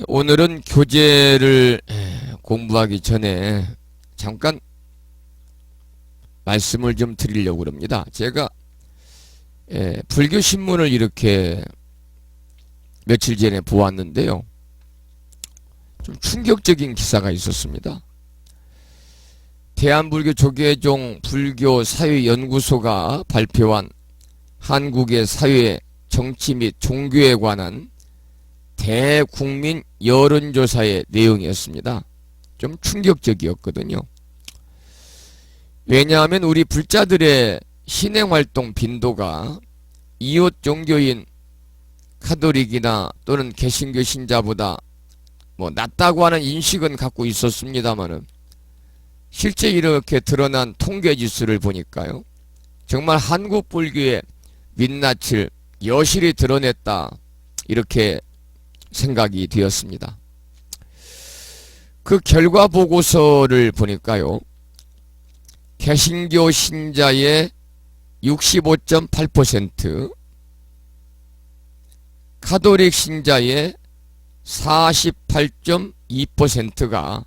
오늘은 교재를 공부하기 전에 잠깐 말씀을 좀 드리려고 합니다. 제가 불교 신문을 이렇게 며칠 전에 보았는데요. 좀 충격적인 기사가 있었습니다. 대한불교 조계종 불교사회연구소가 발표한 한국의 사회, 정치 및 종교에 관한 대국민 여론조사의 내용이었습니다. 좀 충격적이었거든요. 왜냐하면 우리 불자들의 신행활동 빈도가 이웃 종교인 카톨릭이나 또는 개신교 신자보다 낮다고 하는 인식은 갖고 있었습니다만은 실제 이렇게 드러난 통계지수를 보니까요, 정말 한국 불교의 민낯을 여실히 드러냈다, 이렇게 생각이 되었습니다. 그 결과 보고서를 보니까요, 개신교 신자의 65.8%, 카톨릭 신자의 48.2%가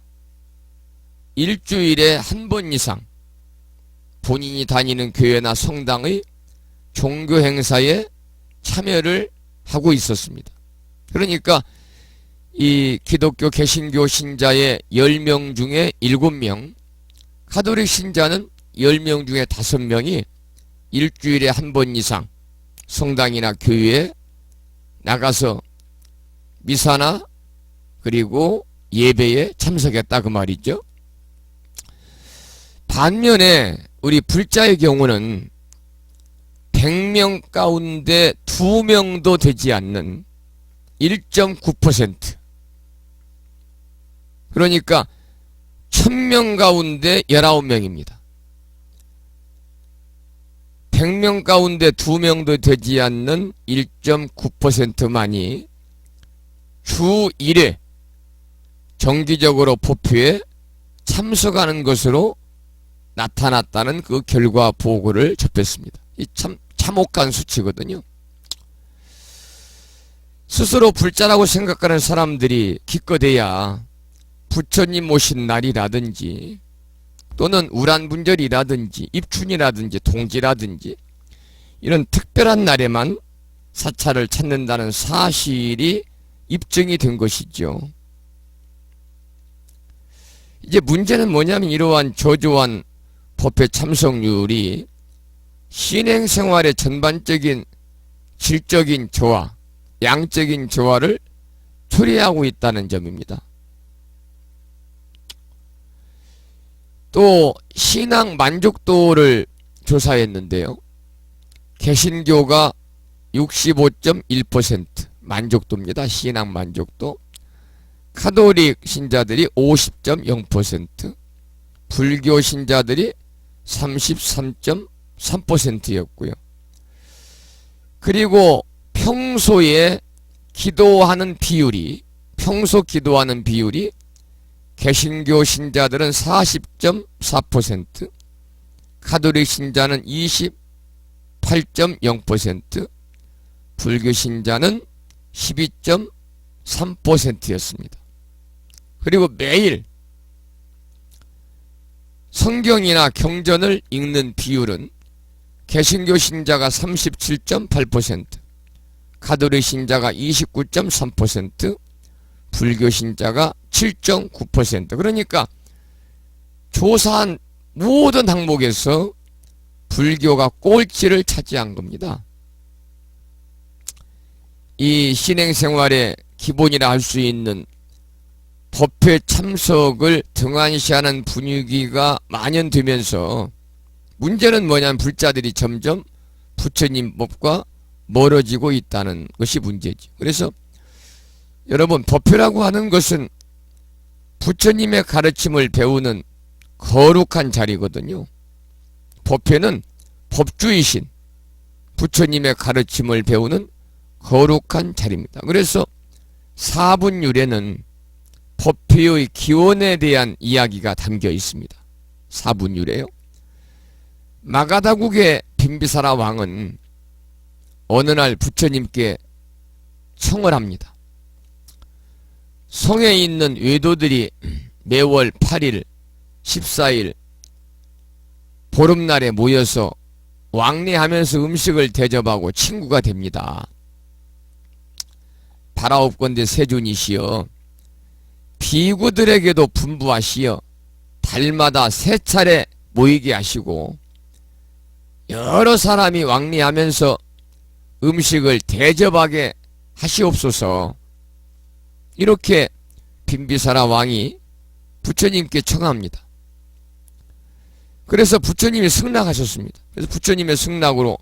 일주일에 한 번 이상 본인이 다니는 교회나 성당의 종교 행사에 참여를 하고 있었습니다. 그러니까 이 기독교 개신교 신자의 10명 중에 7명, 카톨릭 신자는 10명 중에 5명이 일주일에 한 번 이상 성당이나 교회에 나가서 미사나 그리고 예배에 참석했다, 그 말이죠. 반면에 우리 불자의 경우는 100명 가운데 2명도 되지 않는 1.9%, 그러니까 1000명 가운데 19명입니다. 100명 가운데 2명도 되지 않는 1.9%만이 주 1회 정기적으로 법회에 참석하는 것으로 나타났다는 그 결과 보고를 접했습니다. 이 참 참혹한 수치거든요. 스스로 불자라고 생각하는 사람들이 기껏해야 부처님 오신 날이라든지 또는 우란분절이라든지 입춘이라든지 동지라든지 이런 특별한 날에만 사찰을 찾는다는 사실이 입증이 된 것이죠. 이제 문제는 뭐냐면, 이러한 저조한 법회 참석률이 신행생활의 전반적인 질적인 저하, 양적인 저하를 초래하고 있다는 점입니다. 또 신앙 만족도를 조사했는데요, 개신교가 65.1% 만족도입니다. 신앙 만족도. 카톨릭 신자들이 50.0%, 불교 신자들이 33.3%였고요. 그리고 평소에 기도하는 비율이, 평소 기도하는 비율이 개신교 신자들은 40.4%, 카톨릭 신자는 28.0%, 불교 신자는 12.3%였습니다. 그리고 매일 성경이나 경전을 읽는 비율은 개신교 신자가 37.8%, 카톨릭 신자가 29.3%, 불교 신자가 7.9%. 그러니까 조사한 모든 항목에서 불교가 꼴찌를 차지한 겁니다. 이 신행생활의 기본이라 할 수 있는 법회 참석을 등한시하는 분위기가 만연되면서 문제는 뭐냐면 불자들이 점점 부처님 법과 멀어지고 있다는 것이 문제죠. 그래서 여러분, 법회라고 하는 것은 부처님의 가르침을 배우는 거룩한 자리거든요. 법회는 법주이신 부처님의 가르침을 배우는 거룩한 자리입니다. 그래서 사분율에는 법회의 기원에 대한 이야기가 담겨 있습니다. 사분율에요. 마가다국의 빈비사라 왕은 어느 날 부처님께 청을 합니다. 성에 있는 외도들이 매월 8일, 14일 보름날에 모여서 왕래하면서 음식을 대접하고 친구가 됩니다. 바라옵건대 세존이시여 비구들에게도 분부하시어 달마다 3차례 모이게 하시고 여러 사람이 왕래하면서 음식을 대접하게 하시옵소서. 이렇게 빈비사라 왕이 부처님께 청합니다. 그래서 부처님이 승낙하셨습니다. 그래서 부처님의 승낙으로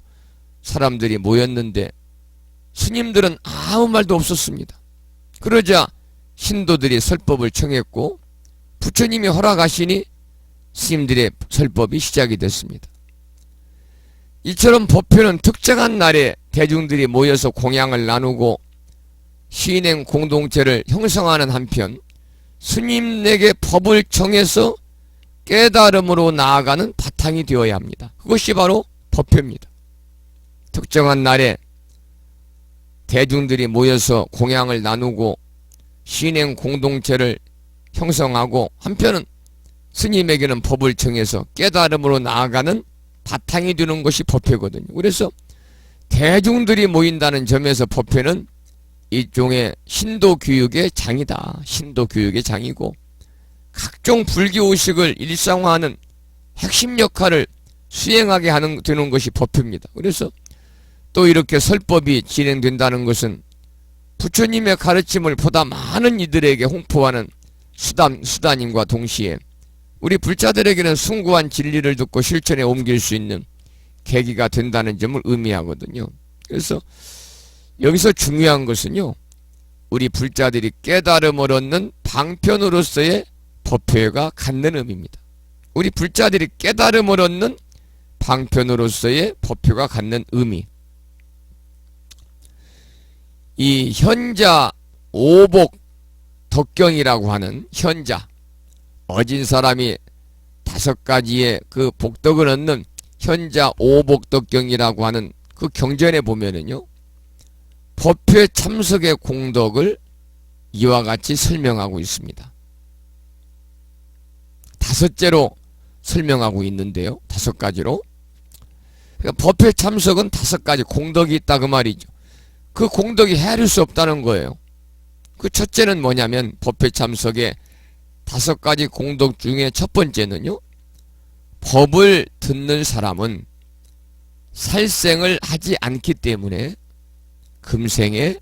사람들이 모였는데 스님들은 아무 말도 없었습니다. 그러자 신도들이 설법을 청했고 부처님이 허락하시니 스님들의 설법이 시작이 됐습니다. 이처럼 법회는 특정한 날에 대중들이 모여서 공양을 나누고 시인행 공동체를 형성하는 한편 스님에게 법을 정해서 깨달음으로 나아가는 바탕이 되어야 합니다. 그것이 바로 법회입니다. 특정한 날에 대중들이 모여서 공양을 나누고 시인행 공동체를 형성하고 한편은 스님에게는 법을 정해서 깨달음으로 나아가는 바탕이 되는 것이 법회거든요. 그래서 대중들이 모인다는 점에서 법회는 일종의 신도교육의 장이다. 신도교육의 장이고 각종 불교의식을 일상화하는 핵심 역할을 수행하게 되는 것이 법회입니다. 그래서 또 이렇게 설법이 진행된다는 것은 부처님의 가르침을 보다 많은 이들에게 홍보하는 수단임과 동시에 우리 불자들에게는 숭고한 진리를 듣고 실천에 옮길 수 있는 계기가 된다는 점을 의미하거든요. 그래서 여기서 중요한 것은요, 우리 불자들이 깨달음을 얻는 방편으로서의 법회가 갖는 의미입니다. 우리 불자들이 깨달음을 얻는 방편으로서의 법회가 갖는 의미. 이 현자 오복 덕경이라고 하는 현자, 어진 사람이 5가지의 그 복덕을 얻는 현자 오복덕경이라고 하는 그 경전에 보면은요, 법회 참석의 공덕을 이와 같이 설명하고 있습니다. 5제로 설명하고 있는데요. 5가지로. 그러니까 법회 참석은 5가지 공덕이 있다 그 말이죠. 그 공덕이 헤아릴 수 없다는 거예요. 그 첫째는 뭐냐면 법회 참석의 5가지 공덕 중에 첫 번째는요, 법을 듣는 사람은 살생을 하지 않기 때문에 금생의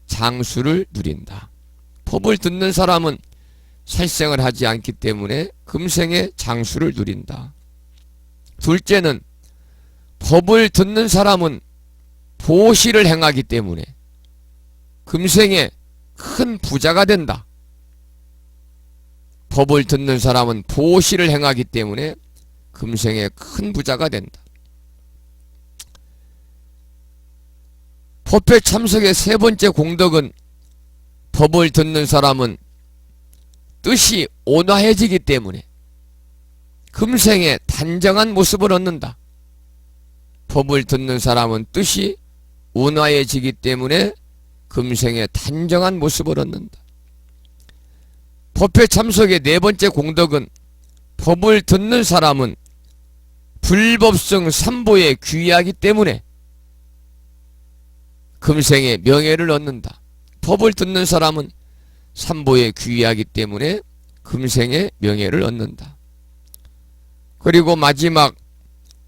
장수를 누린다. 법을 듣는 사람은 살생을 하지 않기 때문에 금생의 장수를 누린다. 둘째는 법을 듣는 사람은 보시를 행하기 때문에 금생에 큰 부자가 된다. 법을 듣는 사람은 보시를 행하기 때문에 금생에 큰 부자가 된다. 법회 참석의 3번째 공덕은 법을 듣는 사람은 뜻이 온화해지기 때문에 금생에 단정한 모습을 얻는다. 법을 듣는 사람은 뜻이 온화해지기 때문에 금생에 단정한 모습을 얻는다. 법회 참석의 4번째 공덕은 법을 듣는 사람은 불법성 삼보에 귀하기 때문에 금생에 명예를 얻는다. 법을 듣는 사람은 삼보에 귀하기 때문에 금생에 명예를 얻는다. 그리고 마지막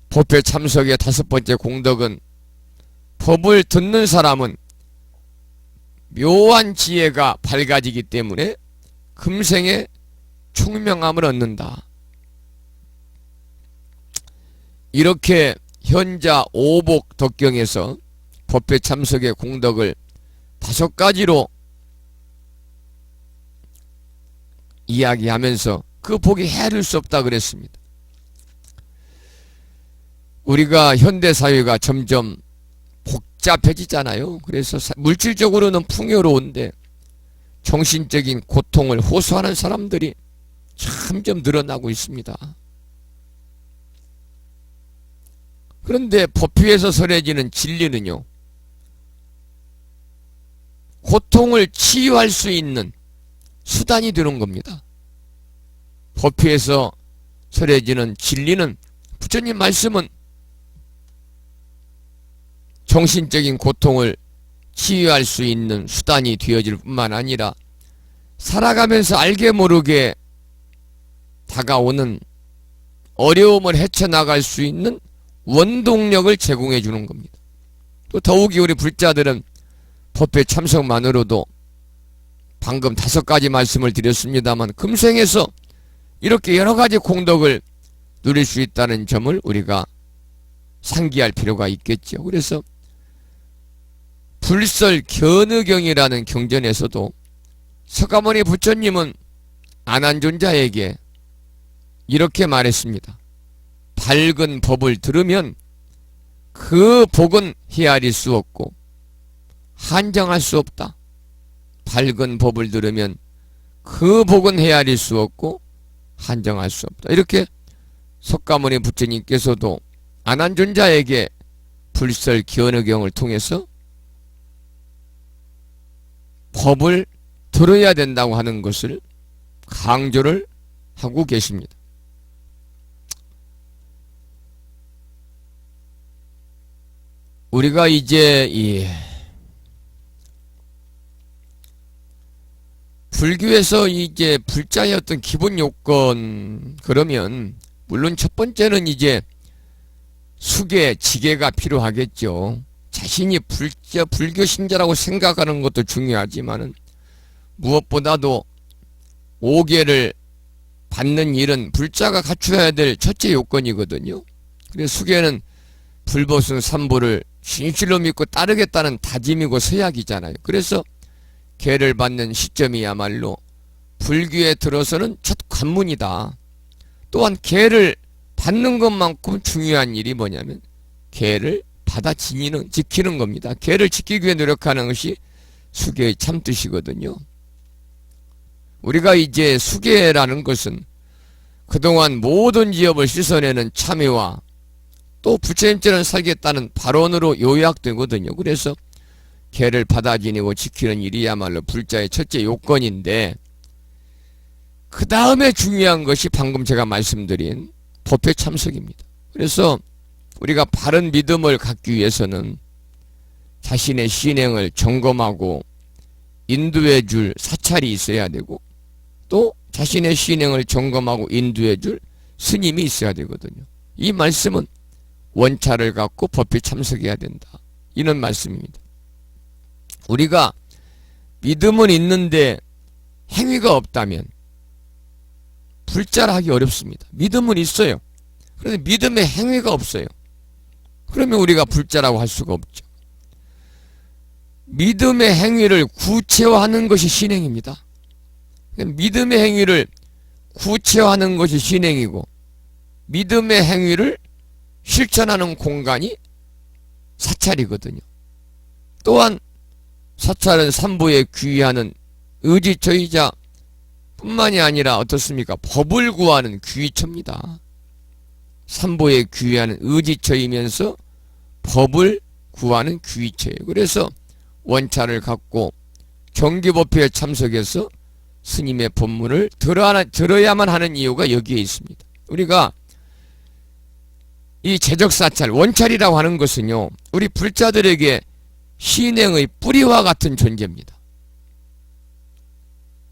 법회 참석의 5번째 공덕은 법을 듣는 사람은 묘한 지혜가 밝아지기 때문에 금생에 총명함을 얻는다. 이렇게 현자 오복 덕경에서 법회 참석의 공덕을 5가지로 이야기하면서 그 복이 헤아릴 수 없다 그랬습니다. 우리가 현대사회가 점점 복잡해지잖아요. 그래서 물질적으로는 풍요로운데 정신적인 고통을 호소하는 사람들이 점점 늘어나고 있습니다. 그런데 법회에서 설해지는 진리는요, 고통을 치유할 수 있는 수단이 되는 겁니다. 법회에서 설해지는 진리는, 부처님 말씀은 정신적인 고통을 치유할 수 있는 수단이 되어질 뿐만 아니라 살아가면서 알게 모르게 다가오는 어려움을 헤쳐나갈 수 있는 원동력을 제공해 주는 겁니다. 또 더욱이 우리 불자들은 법회 참석만으로도 방금 5가지 말씀을 드렸습니다만 금생에서 이렇게 여러가지 공덕을 누릴 수 있다는 점을 우리가 상기할 필요가 있겠죠. 그래서 불설 견의경이라는 경전에서도 석가모니 부처님은 안한존자에게 이렇게 말했습니다. 밝은 법을 들으면 그 복은 헤아릴 수 없고 한정할 수 없다. 밝은 법을 들으면 그 복은 헤아릴 수 없고 한정할 수 없다. 이렇게 석가모니 부처님께서도 안한존자에게 불설 견의경을 통해서 법을 들어야 된다고 하는 것을 강조를 하고 계십니다. 우리가 이제 이 불교에서 이제 불자의 어떤 기본 요건, 그러면 물론 첫 번째는 이제 수계, 지계가 필요하겠죠. 자신이 불교 신자라고 생각하는 것도 중요하지만은 무엇보다도 오계를 받는 일은 불자가 갖춰야 될 첫째 요건이거든요. 그래서 수계는 불보승 삼보를 진실로 믿고 따르겠다는 다짐이고 서약이잖아요. 그래서 계를 받는 시점이야말로 불교에 들어서는 첫 관문이다. 또한 계를 받는 것만큼 중요한 일이 뭐냐면 계를 받아 지키는 겁니다. 계를 지키기 위해 노력하는 것이 수계의 참뜻이거든요. 우리가 이제 수계라는 것은 그동안 모든 지업을 씻어내는 참회와 또 부처님처럼 살겠다는 발언으로 요약되거든요. 그래서 계를 받아 지니고 지키는 일이야말로 불자의 첫째 요건인데, 그 다음에 중요한 것이 방금 제가 말씀드린 법회 참석입니다. 그래서 우리가 바른 믿음을 갖기 위해서는 자신의 신행을 점검하고 인도해 줄 사찰이 있어야 되고, 또 자신의 신행을 점검하고 인도해 줄 스님이 있어야 되거든요. 이 말씀은 원찰을 갖고 법회 참석해야 된다, 이런 말씀입니다. 우리가 믿음은 있는데 행위가 없다면 불자를 하기 어렵습니다. 믿음은 있어요. 그런데 믿음의 행위가 없어요. 그러면 우리가 불자라고 할 수가 없죠. 믿음의 행위를 구체화하는 것이 신행입니다. 믿음의 행위를 구체화하는 것이 신행이고, 믿음의 행위를 실천하는 공간이 사찰이거든요. 또한 사찰은 삼보에 귀의하는 의지처이자 뿐만이 아니라 어떻습니까? 법을 구하는 귀의처입니다. 삼보에 귀의하는 의지처이면서 법을 구하는 귀의처예요. 그래서 원찰을 갖고 정기법회에 참석해서 스님의 법문을 들어야만 하는 이유가 여기에 있습니다. 우리가 이 제적사찰, 원찰이라고 하는 것은요, 우리 불자들에게 신행의 뿌리와 같은 존재입니다.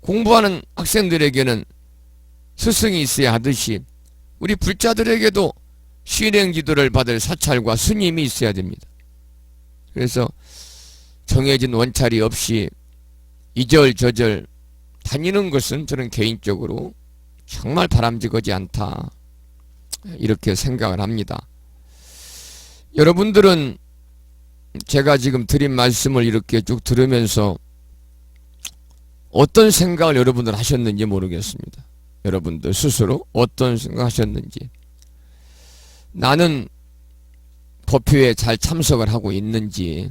공부하는 학생들에게는 스승이 있어야 하듯이 우리 불자들에게도 신행지도를 받을 사찰과 스님이 있어야 됩니다. 그래서 정해진 원찰이 없이 이절저절 다니는 것은 저는 개인적으로 정말 바람직하지 않다, 이렇게 생각을 합니다. 여러분들은 제가 지금 드린 말씀을 이렇게 쭉 들으면서 어떤 생각을 여러분들 하셨는지 모르겠습니다. 여러분들 스스로 어떤 생각 하셨는지, 나는 법회에 잘 참석을 하고 있는지,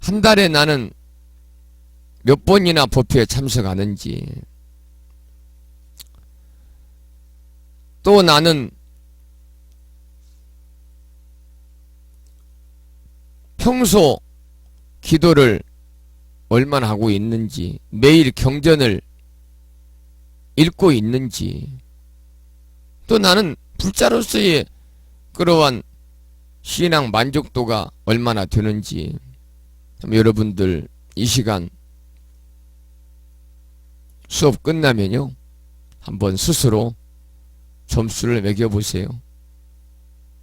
한 달에 나는 몇 번이나 법회에 참석하는지, 또 나는 평소 기도를 얼마나 하고 있는지, 매일 경전을 읽고 있는지, 또 나는 불자로서의 그러한 신앙 만족도가 얼마나 되는지, 여러분들 이 시간 수업 끝나면요, 한번 스스로 점수를 매겨보세요.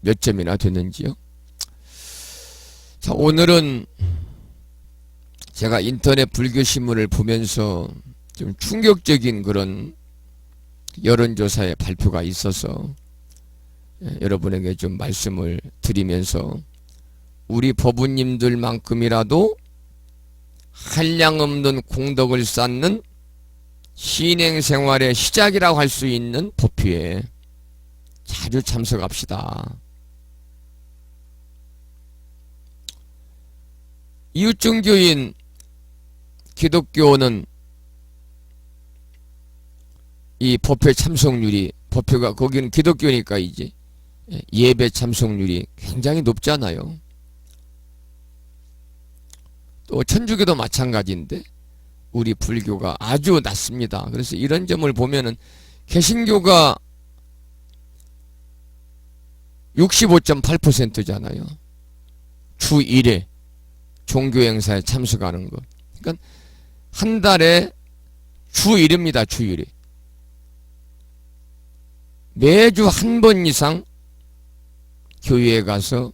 몇 점이나 됐는지요. 자, 오늘은 제가 인터넷 불교신문을 보면서 좀 충격적인 그런 여론조사의 발표가 있어서 여러분에게 좀 말씀을 드리면서 우리 법우님들만큼이라도 한량없는 공덕을 쌓는 신행생활의 시작이라고 할 수 있는 법회에 자주 참석합시다. 이웃종교인 기독교는 이 법회 참석률이, 법회가 거기는 기독교니까 이제 예배 참석률이 굉장히 높잖아요. 또 천주교도 마찬가지인데 우리 불교가 아주 낮습니다. 그래서 이런 점을 보면은 개신교가 65.8%잖아요. 주 1회 종교행사에 참석하는 것. 그러니까 한 달에 주 1회입니다. 주 1회. 매주 한 번 이상 교회에 가서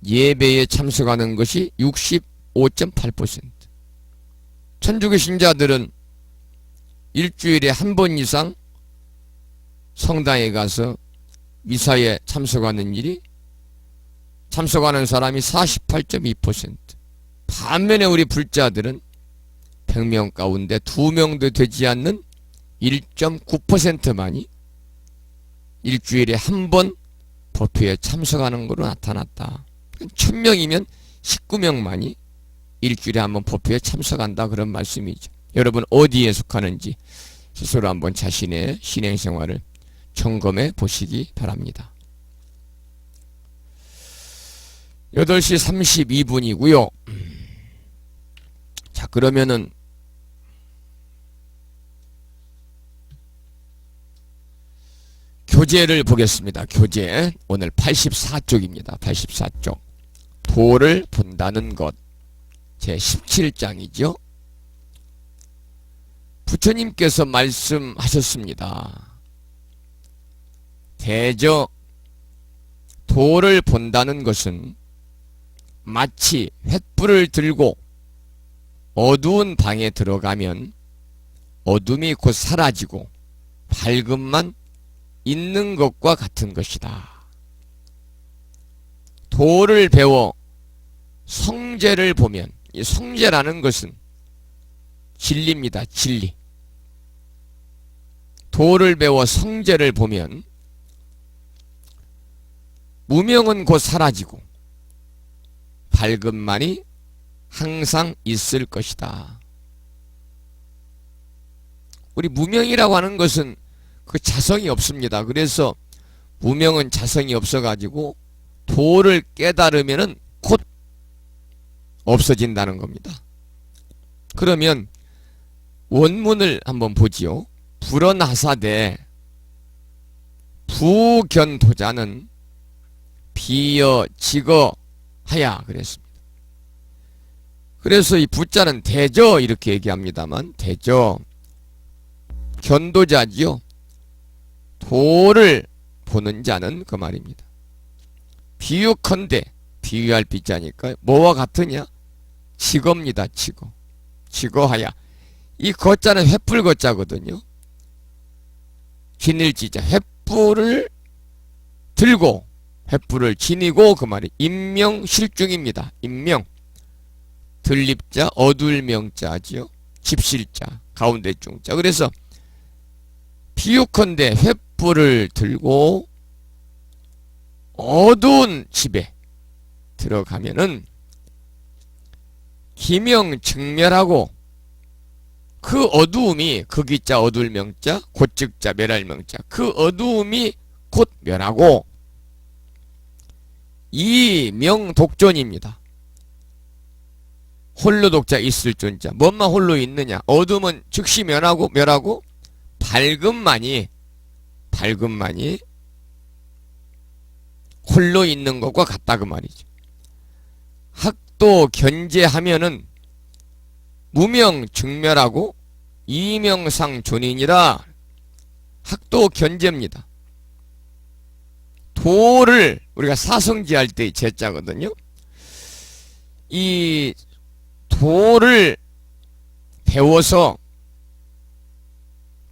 예배에 참석하는 것이 65.8%. 천주교 신자들은 일주일에 한 번 이상 성당에 가서 미사에 참석하는 사람이 48.2%. 반면에 우리 불자들은 100명 가운데 2명도 되지 않는 1.9%만이 일주일에 한 번 법회에 참석하는 것으로 나타났다. 1000명이면 19명만이 일주일에 한 번 법회에 참석한다, 그런 말씀이죠. 여러분 어디에 속하는지 스스로 한번 자신의 신행생활을 점검해 보시기 바랍니다. 8시 32분이고요. 자, 그러면은 교재를 보겠습니다. 교재 오늘 84쪽입니다. 84쪽. 도를 본다는 것. 제 17장이죠. 부처님께서 말씀하셨습니다. 대저 도를 본다는 것은 마치 횃불을 들고 어두운 방에 들어가면 어둠이 곧 사라지고 밝음만 있는 것과 같은 것이다. 도를 배워 성제를 보면, 이 성제라는 것은 진리입니다. 진리. 도를 배워 성제를 보면 무명은 곧 사라지고 밝음만이 항상 있을 것이다. 우리 무명이라고 하는 것은 그 자성이 없습니다. 그래서 무명은 자성이 없어가지고 도를 깨달으면은 곧 없어진다는 겁니다. 그러면 원문을 한번 보지요. 불언하사대 부견도자는 비여직어하야 그랬습니다. 그래서 이 부자는 대저 이렇게 얘기합니다만, 대저 견도자지요. 도를 보는 자는 그 말입니다. 비유컨대, 비유할 비자니까 뭐와 같으냐? 직어입니다. 직어. 직어하야. 이 거자는 횃불 거자거든요. 지닐지자. 횃불을 들고 횃불을 지니고, 그 말이 임명실중입니다. 임명. 들립자 어둘 명자지요. 집실자 가운데 중자. 그래서 비유컨대 횃불을 들고 어두운 집에 들어가면은 기명증멸하고, 그 어두움이, 극이자 어둘 명자 곧즉자 멸할 명자, 그 어두움이 곧 멸하고 이명독존입니다. 홀로 독자 있을 존자. 뭔만 홀로 있느냐? 어둠은 즉시 멸하고 밝음만이 홀로 있는 것과 같다 그 말이죠. 학도 견제하면은 무명 증멸하고 이명상 존인이라. 학도 견제입니다. 도를 우리가 사성지할 때의 제자거든요. 이 도를 배워서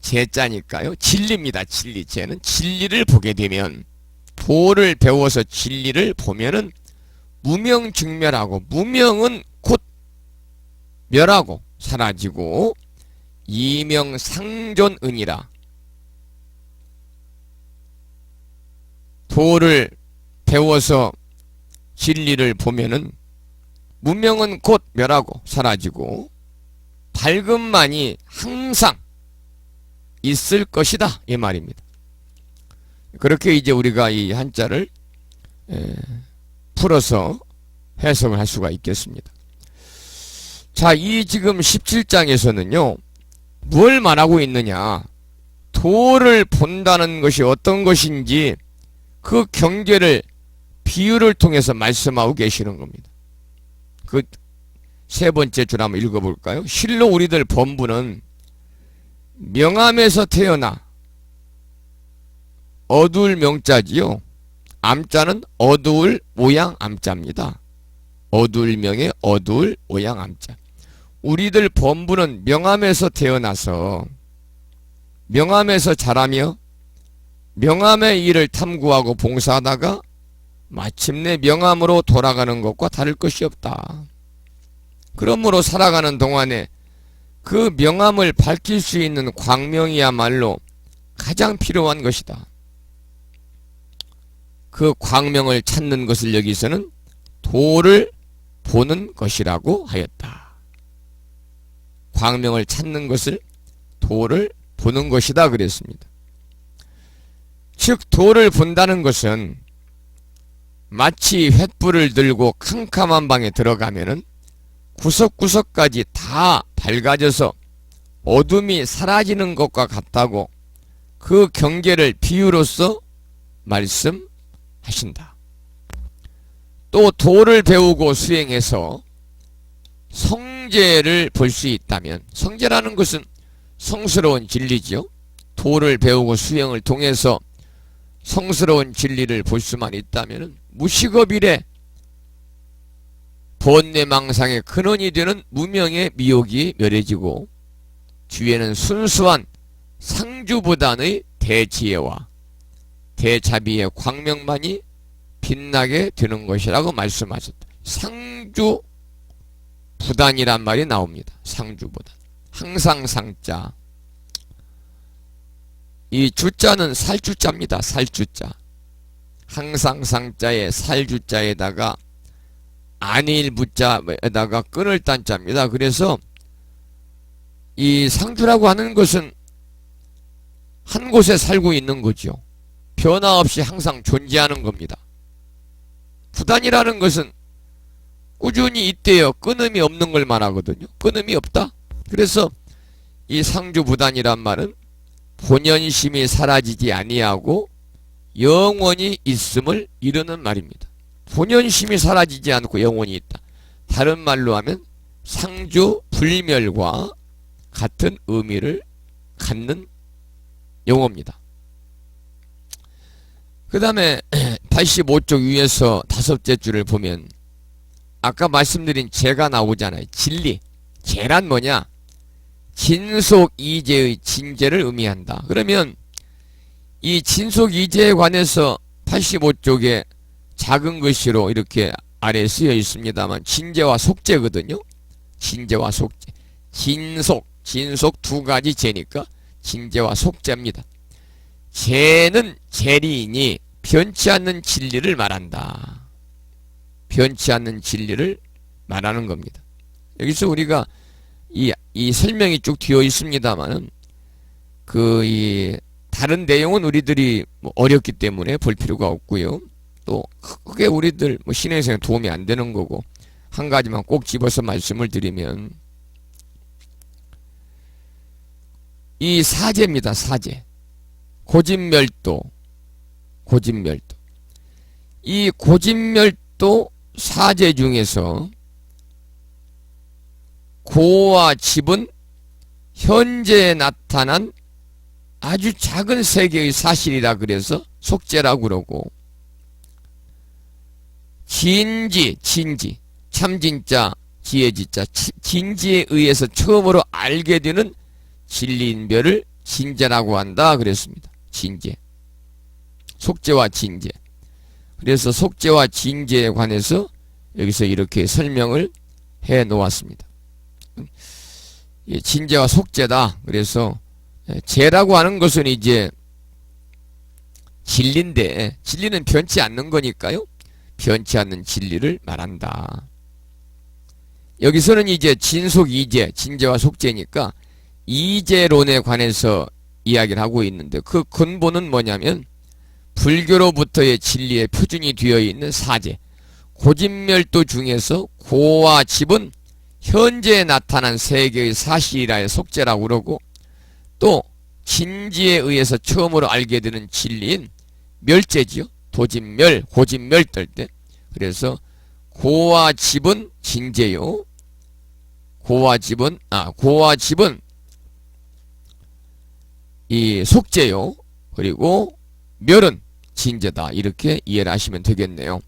제자니까요. 진리입니다. 진리. 쟤는 진리를 보게 되면, 도를 배워서 진리를 보면은 무명증멸하고, 무명은 곧 멸하고 사라지고 이명상존은이라. 도를 배워서 진리를 보면은 무명은 곧 멸하고 사라지고 밝음만이 항상 있을 것이다 이 말입니다. 그렇게 이제 우리가 이 한자를 풀어서 해석을 할 수가 있겠습니다. 자, 이 지금 17장에서는요 뭘 말하고 있느냐, 도를 본다는 것이 어떤 것인지 그 경계를 비유를 통해서 말씀하고 계시는 겁니다. 그 세 번째 줄 한번 읽어볼까요? 실로 우리들 범부는 명암에서 태어나, 어두울 명자지요. 암자는 어두울 모양 암자입니다. 어두울 명의 어두울 모양 암자. 우리들 범부는 명암에서 태어나서 명암에서 자라며 명암의 일을 탐구하고 봉사하다가 마침내 명암으로 돌아가는 것과 다를 것이 없다. 그러므로 살아가는 동안에 그 명암을 밝힐 수 있는 광명이야말로 가장 필요한 것이다. 그 광명을 찾는 것을 여기서는 도를 보는 것이라고 하였다. 광명을 찾는 것을 도를 보는 것이다 그랬습니다. 즉 도를 본다는 것은 마치 횃불을 들고 캄캄한 방에 들어가면은 구석구석까지 다 밝아져서 어둠이 사라지는 것과 같다고 그 경계를 비유로서 말씀하신다. 또 도를 배우고 수행해서 성제를 볼 수 있다면, 성제라는 것은 성스러운 진리지요. 도를 배우고 수행을 통해서 성스러운 진리를 볼 수만 있다면 무식업일에 번뇌망상의 근원이 되는 무명의 미혹이 멸해지고 뒤에는 순수한 상주부단의 대지혜와 대자비의 광명만이 빛나게 되는 것이라고 말씀하셨다. 상주부단이란 말이 나옵니다. 상주부단. 항상 상자. 이 주자는 살주자입니다. 살주자. 항상 상자에 살주자에다가 안일 부자에다가 끊을 단자입니다. 그래서 이 상주라고 하는 것은 한 곳에 살고 있는 거죠. 변화 없이 항상 존재하는 겁니다. 부단이라는 것은 꾸준히 있대요. 끊음이 없는 걸 말하거든요. 끊음이 없다. 그래서 이 상주부단이란 말은 본연심이 사라지지 아니하고 영원히 있음을 이루는 말입니다. 본연심이 사라지지 않고 영원히 있다. 다른 말로 하면 상주불멸과 같은 의미를 갖는 용어입니다. 그 다음에 85쪽 위에서 다섯째 줄을 보면 아까 말씀드린 재가 나오잖아요. 진리. 재란 뭐냐? 진속이재의 진재를 의미한다. 그러면 이 진속이재에 관해서 85쪽에 작은 글씨로 이렇게 아래에 쓰여 있습니다만 진재와 속재거든요. 진재와 속재. 진속 두 가지 재니까 진재와 속재입니다. 재는 재리이니 변치 않는 진리를 말한다. 변치 않는 진리를 말하는 겁니다. 여기서 우리가 이 설명이 쭉 되어 있습니다만은 다른 내용은 우리들이 어렵기 때문에 볼 필요가 없고요. 또 크게 우리들 신행생에 도움이 안 되는 거고 한 가지만 꼭 집어서 말씀을 드리면 이 사제입니다. 사제. 고진멸도. 이 고진멸도 사제 중에서 고와 집은 현재에 나타난 아주 작은 세계의 사실이라 그래서 속죄라고 그러고, 진지, 참진자, 지혜지자, 진지에 의해서 처음으로 알게 되는 진리인별을 진제라고 한다 그랬습니다. 진제. 속죄와 진제. 그래서 속죄와 진제에 관해서 여기서 이렇게 설명을 해 놓았습니다. 진제와 속죄다. 그래서 죄라고 하는 것은 이제 진리인데, 진리는 변치 않는 거니까요. 변치 않는 진리를 말한다. 여기서는 이제 진속 이제, 진제와 속죄니까 이제론에 관해서 이야기를 하고 있는데, 그 근본은 뭐냐면 불교로부터의 진리의 표준이 되어 있는 사제, 고진멸도 중에서 고와 집은 현재에 나타난 세계의 사실이라의 속죄라고 그러고, 또 진지에 의해서 처음으로 알게 되는 진리인 멸죄지요. 도진멸, 고진멸 뜰 때. 그래서 고와 집은 진제요. 고와 집은 이 속죄요. 그리고 멸은 진제다. 이렇게 이해를 하시면 되겠네요.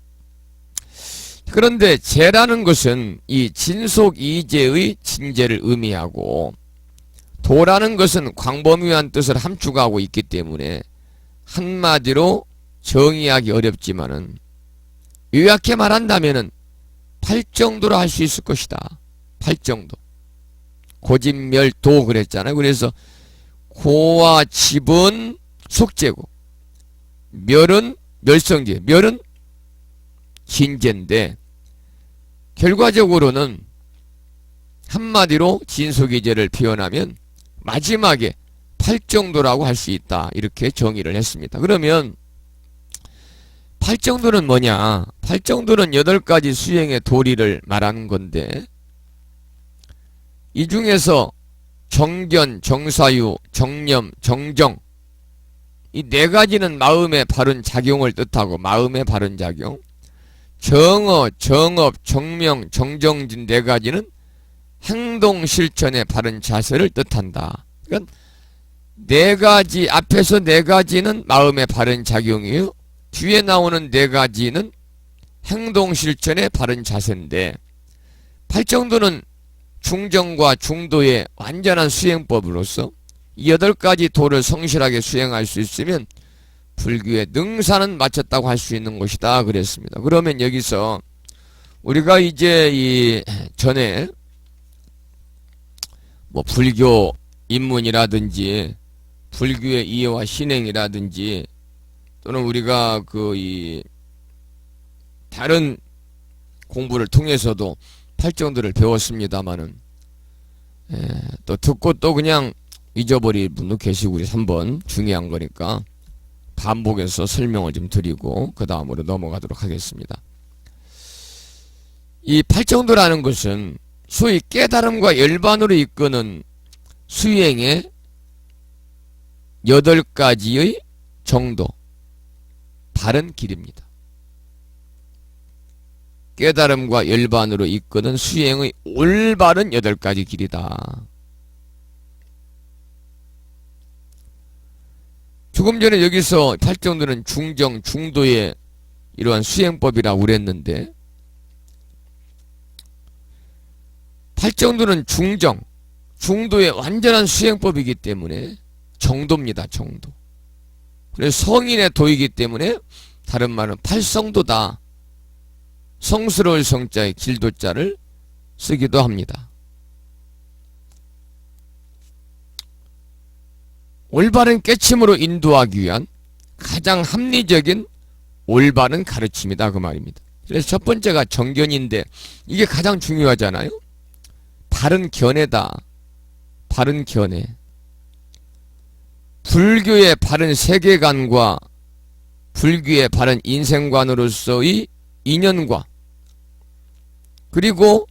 그런데 제라는 것은 이 진속이제의 진제를 의미하고, 도라는 것은 광범위한 뜻을 함축하고 있기 때문에 한마디로 정의하기 어렵지만은 요약해 말한다면은 8정도로 할 수 있을 것이다. 8정도. 고진멸도 그랬잖아요. 그래서 고와 집은 속죄고, 멸은 멸성제, 멸은 진제인데, 결과적으로는 한마디로 진속이제를 표현하면 마지막에 8정도라고 할 수 있다. 이렇게 정의를 했습니다. 그러면 8정도는 뭐냐? 8정도는 8가지 수행의 도리를 말하는 건데, 이 중에서 정견, 정사유, 정념, 정정, 이 4가지는 마음의 바른 작용을 뜻하고, 마음의 바른 작용, 정어, 정업, 정명, 정정진 4가지는 행동 실천의 바른 자세를 뜻한다. 그러니까 4가지, 앞에서 4가지는 마음의 바른 작용이요, 뒤에 나오는 4가지는 행동 실천의 바른 자세인데, 8정도는 중정과 중도의 완전한 수행법으로서 이 8가지 도를 성실하게 수행할 수 있으면 불교의 능사는 마쳤다고 할 수 있는 것이다 그랬습니다. 그러면 여기서 우리가 이제 이 전에 뭐 불교 입문이라든지 불교의 이해와 신행이라든지, 또는 우리가 이 다른 공부를 통해서도 8정도를 배웠습니다마는, 또 듣고 또 그냥 잊어버릴 분도 계시고, 우리 3번 중요한 거니까 반복해서 설명을 좀 드리고 그 다음으로 넘어가도록 하겠습니다. 이 8정도라는 것은 소위 깨달음과 열반으로 이끄는 수행의 8가지의 정도, 바른 길입니다. 깨달음과 열반으로 이끄는 수행의 올바른 8가지 길이다. 조금 전에 여기서 8정도는 중정, 중도의 이러한 수행법이라고 그랬는데, 8정도는 중정, 중도의 완전한 수행법이기 때문에 정도입니다. 정도. 그래서 성인의 도이기 때문에 다른 말은 8성도다. 성스러울 성자의 길도자를 쓰기도 합니다. 올바른 깨침으로 인도하기 위한 가장 합리적인 올바른 가르침이다 그 말입니다. 그래서 첫 번째가 정견인데, 이게 가장 중요하잖아요. 바른 견해다. 바른 견해. 불교의 바른 세계관과 불교의 바른 인생관으로서의 인연과 그리고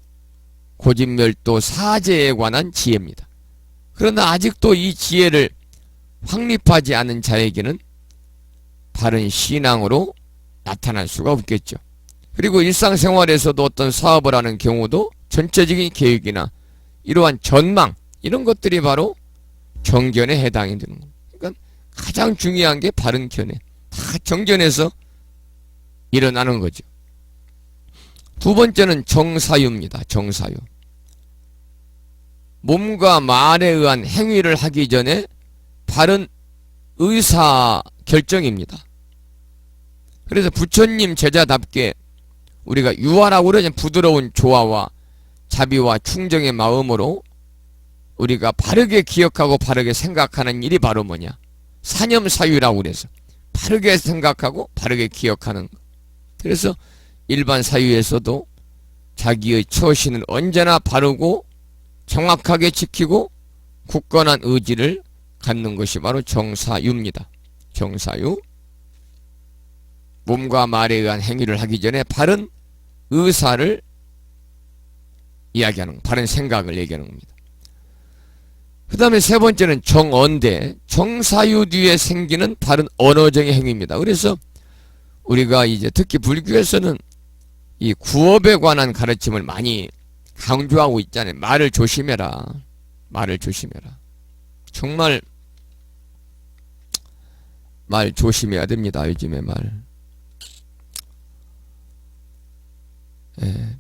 고진멸도 사제에 관한 지혜입니다. 그러나 아직도 이 지혜를 확립하지 않은 자에게는 바른 신앙으로 나타날 수가 없겠죠. 그리고 일상생활에서도 어떤 사업을 하는 경우도 전체적인 계획이나 이러한 전망, 이런 것들이 바로 정견에 해당이 되는 겁니다. 그러니까 가장 중요한 게 바른 견해. 다 정견에서 일어나는 거죠. 두 번째는 정사유입니다. 정사유. 몸과 말에 의한 행위를 하기 전에 바른 의사 결정입니다. 그래서 부처님 제자답게 우리가 유아라고 그러죠. 부드러운 조화와 자비와 충정의 마음으로 우리가 바르게 기억하고 바르게 생각하는 일이 바로 뭐냐? 사념사유라고 그래서 바르게 생각하고 바르게 기억하는 것. 그래서 일반 사유에서도 자기의 처신을 언제나 바르고 정확하게 지키고 굳건한 의지를 갖는 것이 바로 정사유입니다. 정사유. 몸과 말에 의한 행위를 하기 전에 바른 의사를 이야기하는, 바른 생각을 얘기하는 겁니다. 그 다음에 세 번째는 정언대. 정사유 뒤에 생기는 바른 언어적인 행위입니다. 그래서 우리가 이제 특히 불교에서는 이 구업에 관한 가르침을 많이 강조하고 있잖아요. 말을 조심해라. 말을 조심해라. 정말 말 조심해야 됩니다. 요즘에 말.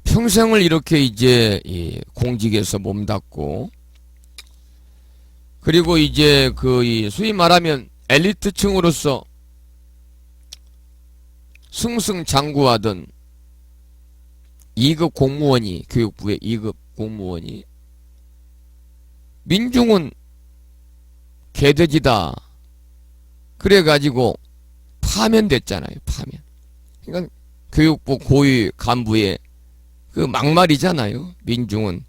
평생을 이렇게 이제 이 공직에서 몸담고 그리고 이제 그 소위 말하면 엘리트층으로서 승승장구하던 2급 공무원이, 교육부의 2급 공무원이 민중은 개돼지다 그래가지고 파면됐잖아요. 파면. 그러니까 교육부 고위 간부의 그 막말이잖아요. 민중은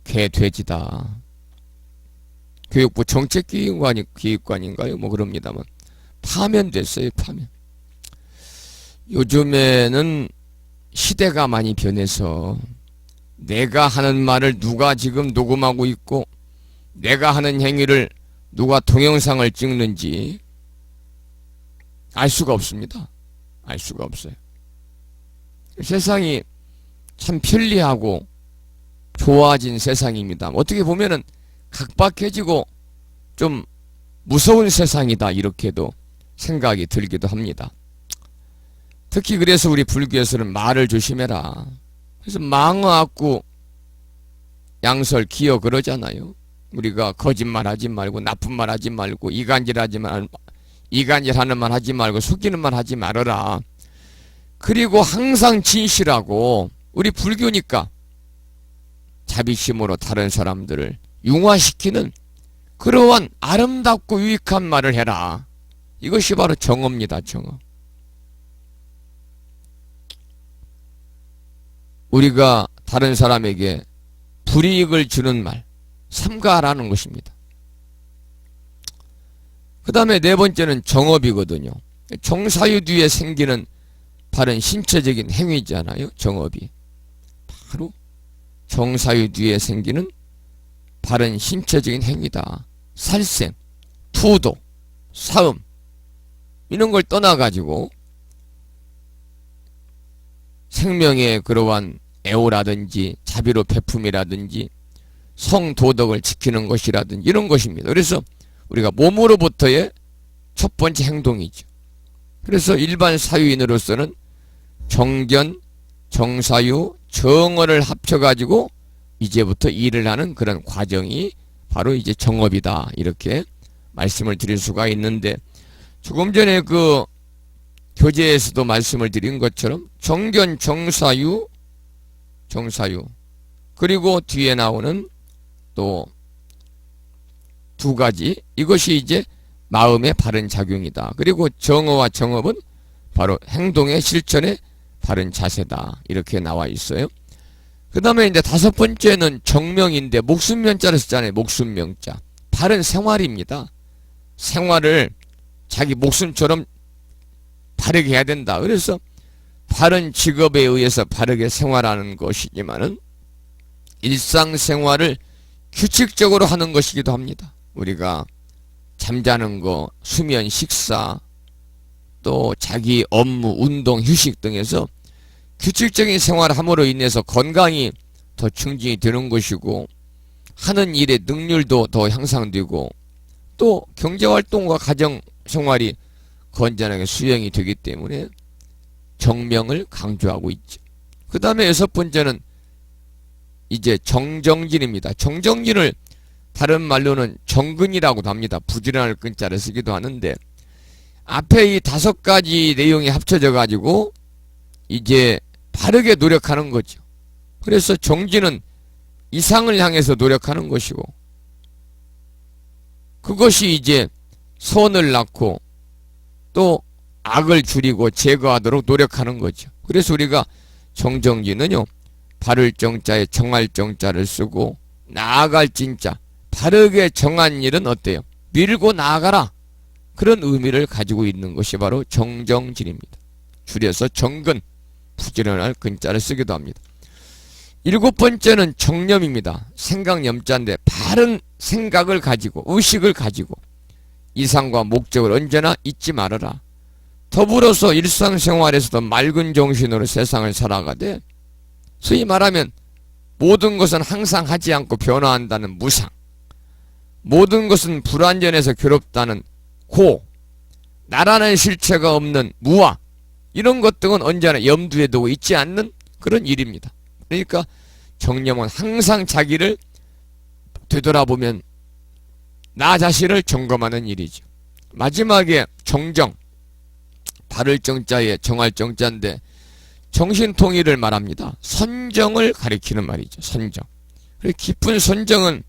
개돼지다. 교육부 정책기획관인가요? 뭐 그럽니다만 파면됐어요. 파면. 요즘에는 시대가 많이 변해서 내가 하는 말을 누가 지금 녹음하고 있고 내가 하는 행위를 누가 동영상을 찍는지 알 수가 없습니다. 알 수가 없어요. 세상이 참 편리하고 좋아진 세상입니다. 어떻게 보면은 각박해지고 좀 무서운 세상이다 이렇게도 생각이 들기도 합니다. 특히 그래서 우리 불교에서는 말을 조심해라. 그래서 망어악구 양설 기어 그러잖아요. 우리가 거짓말하지 말고 나쁜 말하지 말고 이간질하는 말 하지 말고 속이는 말 하지 말아라. 그리고 항상 진실하고 우리 불교니까 자비심으로 다른 사람들을 융화시키는 그러한 아름답고 유익한 말을 해라. 이것이 바로 정어입니다. 정어. 우리가 다른 사람에게 불이익을 주는 말 삼가라는 것입니다. 그 다음에 네 번째는 정업이거든요. 정사유 뒤에 생기는 바른 신체적인 행위잖아요. 정업이 바로 정사유 뒤에 생기는 바른 신체적인 행위다. 살생, 투도, 사음 이런 걸 떠나가지고 생명의 그러한 애호라든지 자비로 베품이라든지 성도덕을 지키는 것이라든지 이런 것입니다. 그래서 우리가 몸으로부터의 첫 번째 행동이죠. 그래서 일반 사유인으로서는 정견, 정사유, 정어를 합쳐가지고 이제부터 일을 하는 그런 과정이 바로 이제 정업이다. 이렇게 말씀을 드릴 수가 있는데 조금 전에 그 교재에서도 말씀을 드린 것처럼 정견, 정사유 그리고 뒤에 나오는 또 두 가지 이것이 이제 마음의 바른 작용이다. 그리고 정어와 정업은 바로 행동의 실천의 바른 자세다. 이렇게 나와 있어요. 그 다음에 이제 다섯 번째는 정명인데 목숨명자를 쓰잖아요. 목숨명자. 바른 생활입니다. 생활을 자기 목숨처럼 바르게 해야 된다. 그래서 바른 직업에 의해서 바르게 생활하는 것이지만은 일상생활을 규칙적으로 하는 것이기도 합니다. 우리가 잠자는 거, 수면, 식사, 또 자기 업무, 운동, 휴식 등에서 규칙적인 생활을 함으로 인해서 건강이 더 증진이 되는 것이고 하는 일의 능률도 더 향상되고 또 경제활동과 가정생활이 건전하게 수행이 되기 때문에 정명을 강조하고 있죠. 그 다음에 6번째는 이제 정정진입니다. 정정진을 다른 말로는 정근이라고도 합니다. 부지런할 근자를 쓰기도 하는데 앞에 이 5가지 내용이 합쳐져 가지고 이제 바르게 노력하는 거죠. 그래서 정진은 이상을 향해서 노력하는 것이고 그것이 이제 선을 낳고 또 악을 줄이고 제거하도록 노력하는 거죠. 그래서 우리가 정정진은요 바를 정자에 정할 정자를 쓰고 나아갈 진자 바르게 정한 일은 어때요? 밀고 나아가라 그런 의미를 가지고 있는 것이 바로 정정진입니다. 줄여서 정근 부지런할 근자를 쓰기도 합니다. 7번째는 정념입니다. 생각념자인데 바른 생각을 가지고 의식을 가지고 이상과 목적을 언제나 잊지 말아라. 더불어서 일상생활에서도 맑은 정신으로 세상을 살아가되 소위 말하면 모든 것은 항상 하지 않고 변화한다는 무상, 모든 것은 불완전해서 괴롭다는 고, 나라는 실체가 없는 무와 이런 것 등은 언제나 염두에 두고 있지 않는 그런 일입니다. 그러니까 정념은 항상 자기를 되돌아보면 나 자신을 점검하는 일이죠. 마지막에 정정, 바를 정자에 정할 정자인데 정신통일을 말합니다. 선정을 가리키는 말이죠. 선정. 그리고 깊은 선정은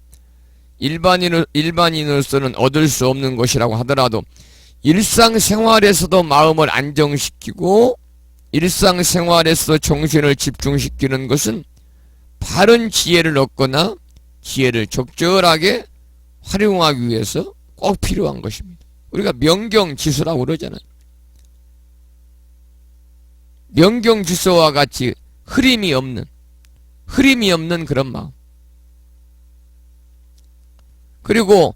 일반인으로서는 얻을 수 없는 것이라고 하더라도 일상생활에서도 마음을 안정시키고 일상생활에서 정신을 집중시키는 것은 바른 지혜를 얻거나 지혜를 적절하게 활용하기 위해서 꼭 필요한 것입니다. 우리가 명경지수라고 그러잖아요. 명경지수와 같이 흐림이 없는 그런 마음. 그리고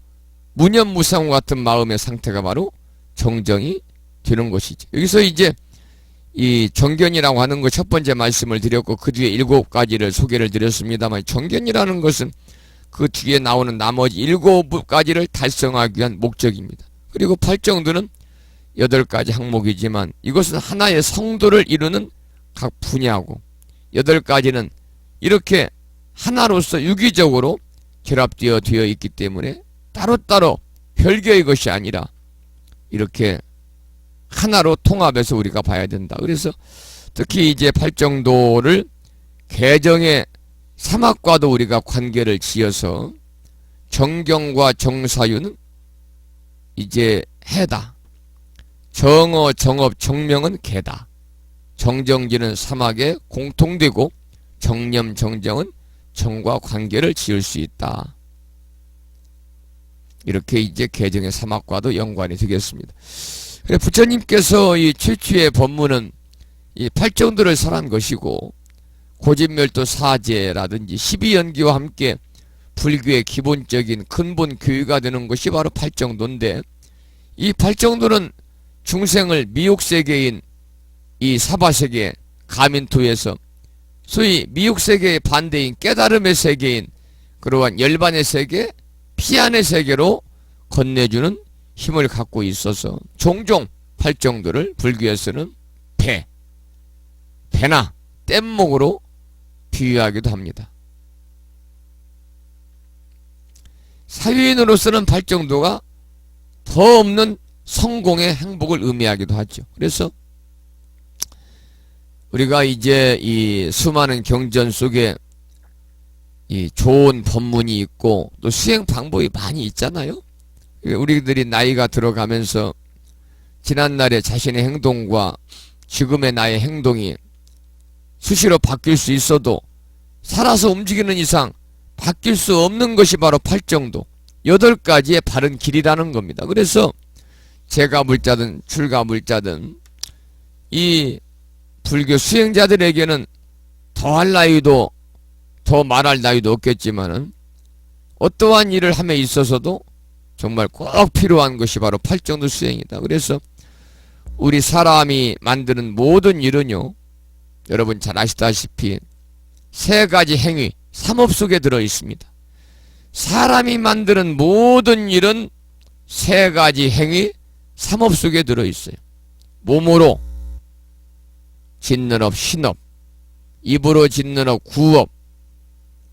무념무상 같은 마음의 상태가 바로 정정이 되는 것이죠. 여기서 이제 이 정견이라고 하는 거 첫 번째 말씀을 드렸고 그 뒤에 7가지를 소개를 드렸습니다만 정견이라는 것은 그 뒤에 나오는 나머지 7가지를 달성하기 위한 목적입니다. 그리고 팔정도는 8가지 항목이지만 이것은 하나의 성도를 이루는 각 분야고 8가지는 이렇게 하나로서 유기적으로 결합되어 있기 때문에 따로따로 별개의 것이 아니라 이렇게 하나로 통합해서 우리가 봐야 된다. 그래서 특히 이제 팔정도를 개정의 사막과도 우리가 관계를 지어서 정경과 정사유는 이제 해다. 정어, 정업, 정명은 개다. 정정지는 사막에 공통되고 정념, 정정은 정과 관계를 지을 수 있다. 이렇게 이제 개정의 사막과도 연관이 되겠습니다. 부처님께서 이 최초의 법문은 이 팔정도를 설한 것이고 고진멸도 사제라든지 12연기와 함께 불교의 기본적인 근본 교의가 되는 것이 바로 팔정도인데 이 팔정도는 중생을 미혹세계인 이 사바세계 가민토에서 소위 미혹세계의 반대인 깨달음의 세계인 그러한 열반의 세계, 피안의 세계로 건네주는 힘을 갖고 있어서 종종 팔정도를 불교에서는 배나 뗏목으로 비유하기도 합니다. 사유인으로서는 팔정도가 더 없는 성공의 행복을 의미하기도 하죠. 그래서 우리가 이제 이 수많은 경전 속에 이 좋은 법문이 있고 또 수행 방법이 많이 있잖아요. 우리들이 나이가 들어가면서 지난날의 자신의 행동과 지금의 나의 행동이 수시로 바뀔 수 있어도 살아서 움직이는 이상 바뀔 수 없는 것이 바로 팔정도 8가지의 바른 길이라는 겁니다. 그래서 재가물자든 출가물자든 이 불교 수행자들에게는 더할 나위도 더 말할 나위도 없겠지만은 어떠한 일을 함에 있어서도 정말 꼭 필요한 것이 바로 팔정도 수행이다. 그래서 우리 사람이 만드는 모든 일은요, 여러분 잘 아시다시피 세 가지 행위, 삼업 속에 들어 있습니다. 사람이 만드는 모든 일은 세 가지 행위, 삼업 속에 들어 있어요. 몸으로 짓는 업, 신업, 입으로 짓는 업, 구업,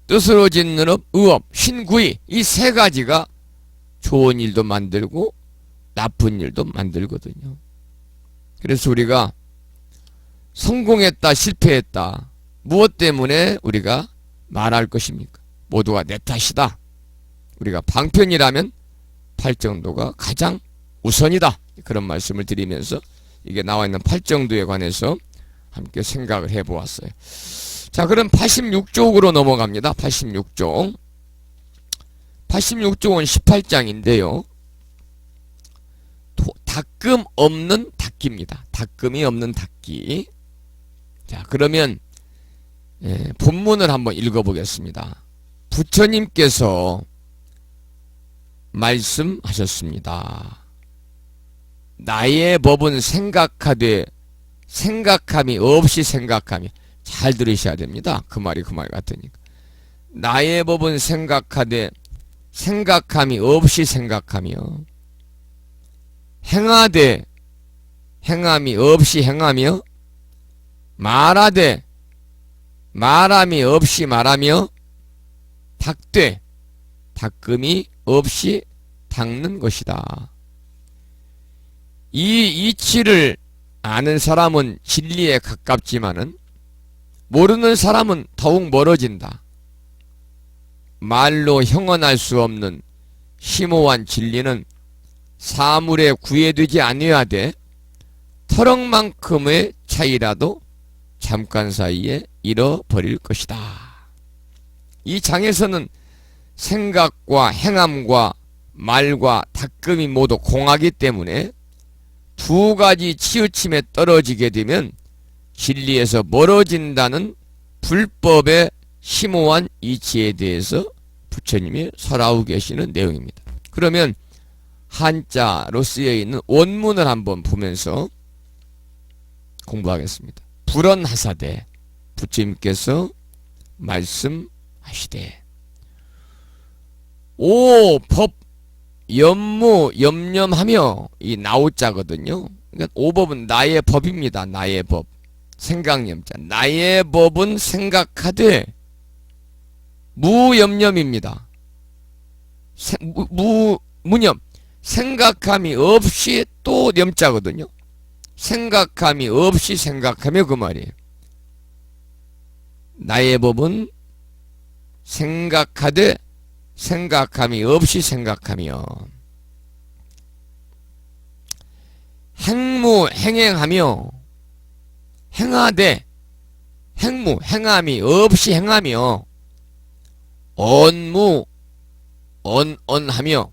뜻으로 짓는 업, 의업, 신구이, 이 세 가지가 좋은 일도 만들고 나쁜 일도 만들거든요. 그래서 우리가 성공했다, 실패했다, 무엇 때문에 우리가 말할 것입니까? 모두가 내 탓이다. 우리가 방편이라면 팔정도가 가장 우선이다. 그런 말씀을 드리면서 이게 나와 있는 팔정도에 관해서 함께 생각을 해보았어요. 자, 그럼 86쪽으로 넘어갑니다. 86쪽. 86쪽은 18장인데요. 닦음 없는 닦기입니다. 닦음이 없는 닦기. 자, 그러면 본문을 한번 읽어보겠습니다. 부처님께서 말씀하셨습니다. 나의 법은 생각하되 생각함이 없이 생각하며. 잘 들으셔야 됩니다. 그 말이 그 말 같으니까. 나의 법은 생각하되 생각함이 없이 생각하며 행하되 행함이 없이 행하며 말하되 말함이 없이 말하며 닦되 닦음이 없이 닦는 것이다. 이 이치를 아는 사람은 진리에 가깝지만은 모르는 사람은 더욱 멀어진다. 말로 형언할 수 없는 심오한 진리는 사물에 구애되지 아니어야 돼. 터럭만큼의 차이라도 잠깐 사이에 잃어버릴 것이다. 이 장에서는 생각과 행함과 말과 닦음이 모두 공하기 때문에 두 가지 치우침에 떨어지게 되면 진리에서 멀어진다는 불법의 심오한 이치에 대해서 부처님이 설하고 계시는 내용입니다. 그러면 한자로 쓰여 있는 원문을 한번 보면서 공부하겠습니다. 불언하사대 부처님께서 말씀하시되 오 법 염무 염념하며 이 나오자거든요. 그러니까 오법은 나의 법입니다. 나의 법. 생각념자. 나의 법은 생각하되 무염념입니다. 무념. 생각함이 없이 또 염자거든요. 생각함이 없이 생각하며 그 말이에요. 나의 법은 생각하되 생각함이 없이 생각하며 행무 행행하며 행하되 행무 행함이 없이 행하며 언무 언언하며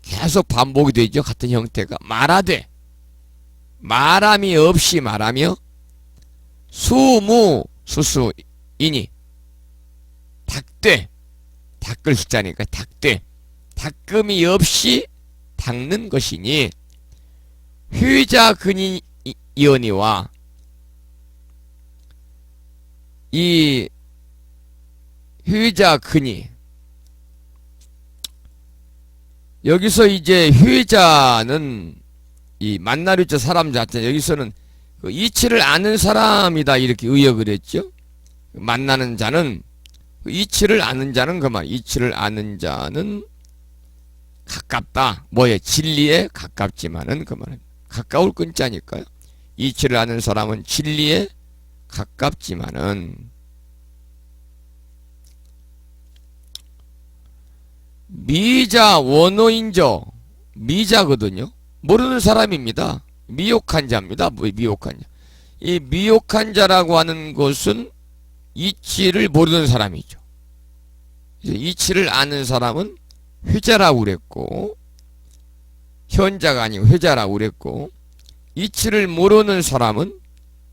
계속 반복이 되죠. 같은 형태가 말하되 말함이 없이 말하며 수무 수수이니 닦되 닦을 숫자니까 닦되 닦음이 없이 닦는 것이니 휴자 근이이언이와 이 휴자 근이 여기서 이제 휴자는 이 만나류자 사람 자체 여기서는 그 이치를 아는 사람이다 이렇게 의역을 했죠. 만나는 자는 이치를 아는 자는 그 말. 이치를 아는 자는 가깝다. 뭐에 진리에 가깝지만은 그 말은 가까울 근자니까요. 이치를 아는 사람은 진리에 가깝지만은 미자 원어인저 미자거든요. 모르는 사람입니다. 미혹한 자입니다. 미혹한 자. 이 미혹한 자라고 하는 것은 이치를 모르는 사람이죠. 이치를 아는 사람은 회자라고 그랬고 현자가 아니고 회자라고 그랬고 이치를 모르는 사람은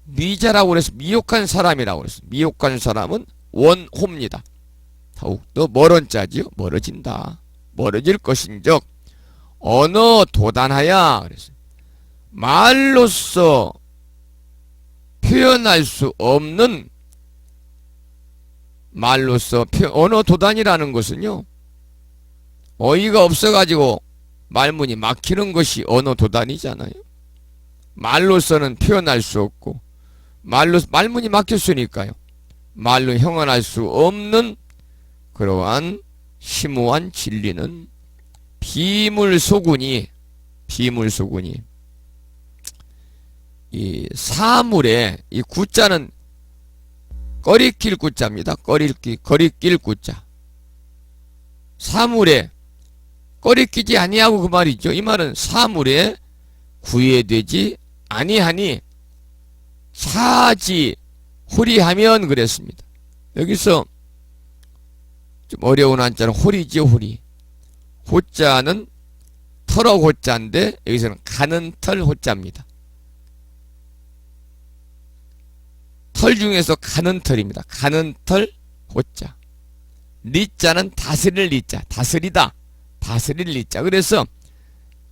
미자라고 그래서 미혹한 사람이라고 그랬어. 미혹한 사람은 원호입니다. 더욱더 멀언자지요. 멀어진다. 멀어질 것인즉 언어 도단하야 그랬어요. 말로써 표현할 수 없는 언어 도단이라는 것은요, 어이가 없어가지고 말문이 막히는 것이 언어 도단이잖아요. 말로서는 표현할 수 없고 말문이 막혔으니까요. 말로 형언할 수 없는 그러한 심오한 진리는 비물소군이 이 사물에 이 구자는 꺼리낄 구자입니다. 꺼리낄 구자. 사물에 꺼리끼지 아니하고 그 말이죠. 이 말은 사물에 구애되지 아니하니 차지 호리하면 그랬습니다. 여기서 좀 어려운 한자는 호리지요. 호리. 호자는 털어 호자인데 여기서는 가는 털 호자입니다. 털 중에서 가는 털입니다. 가는 털 호자. 리자는 다스릴 리자. 다스리다. 다스릴 리자. 그래서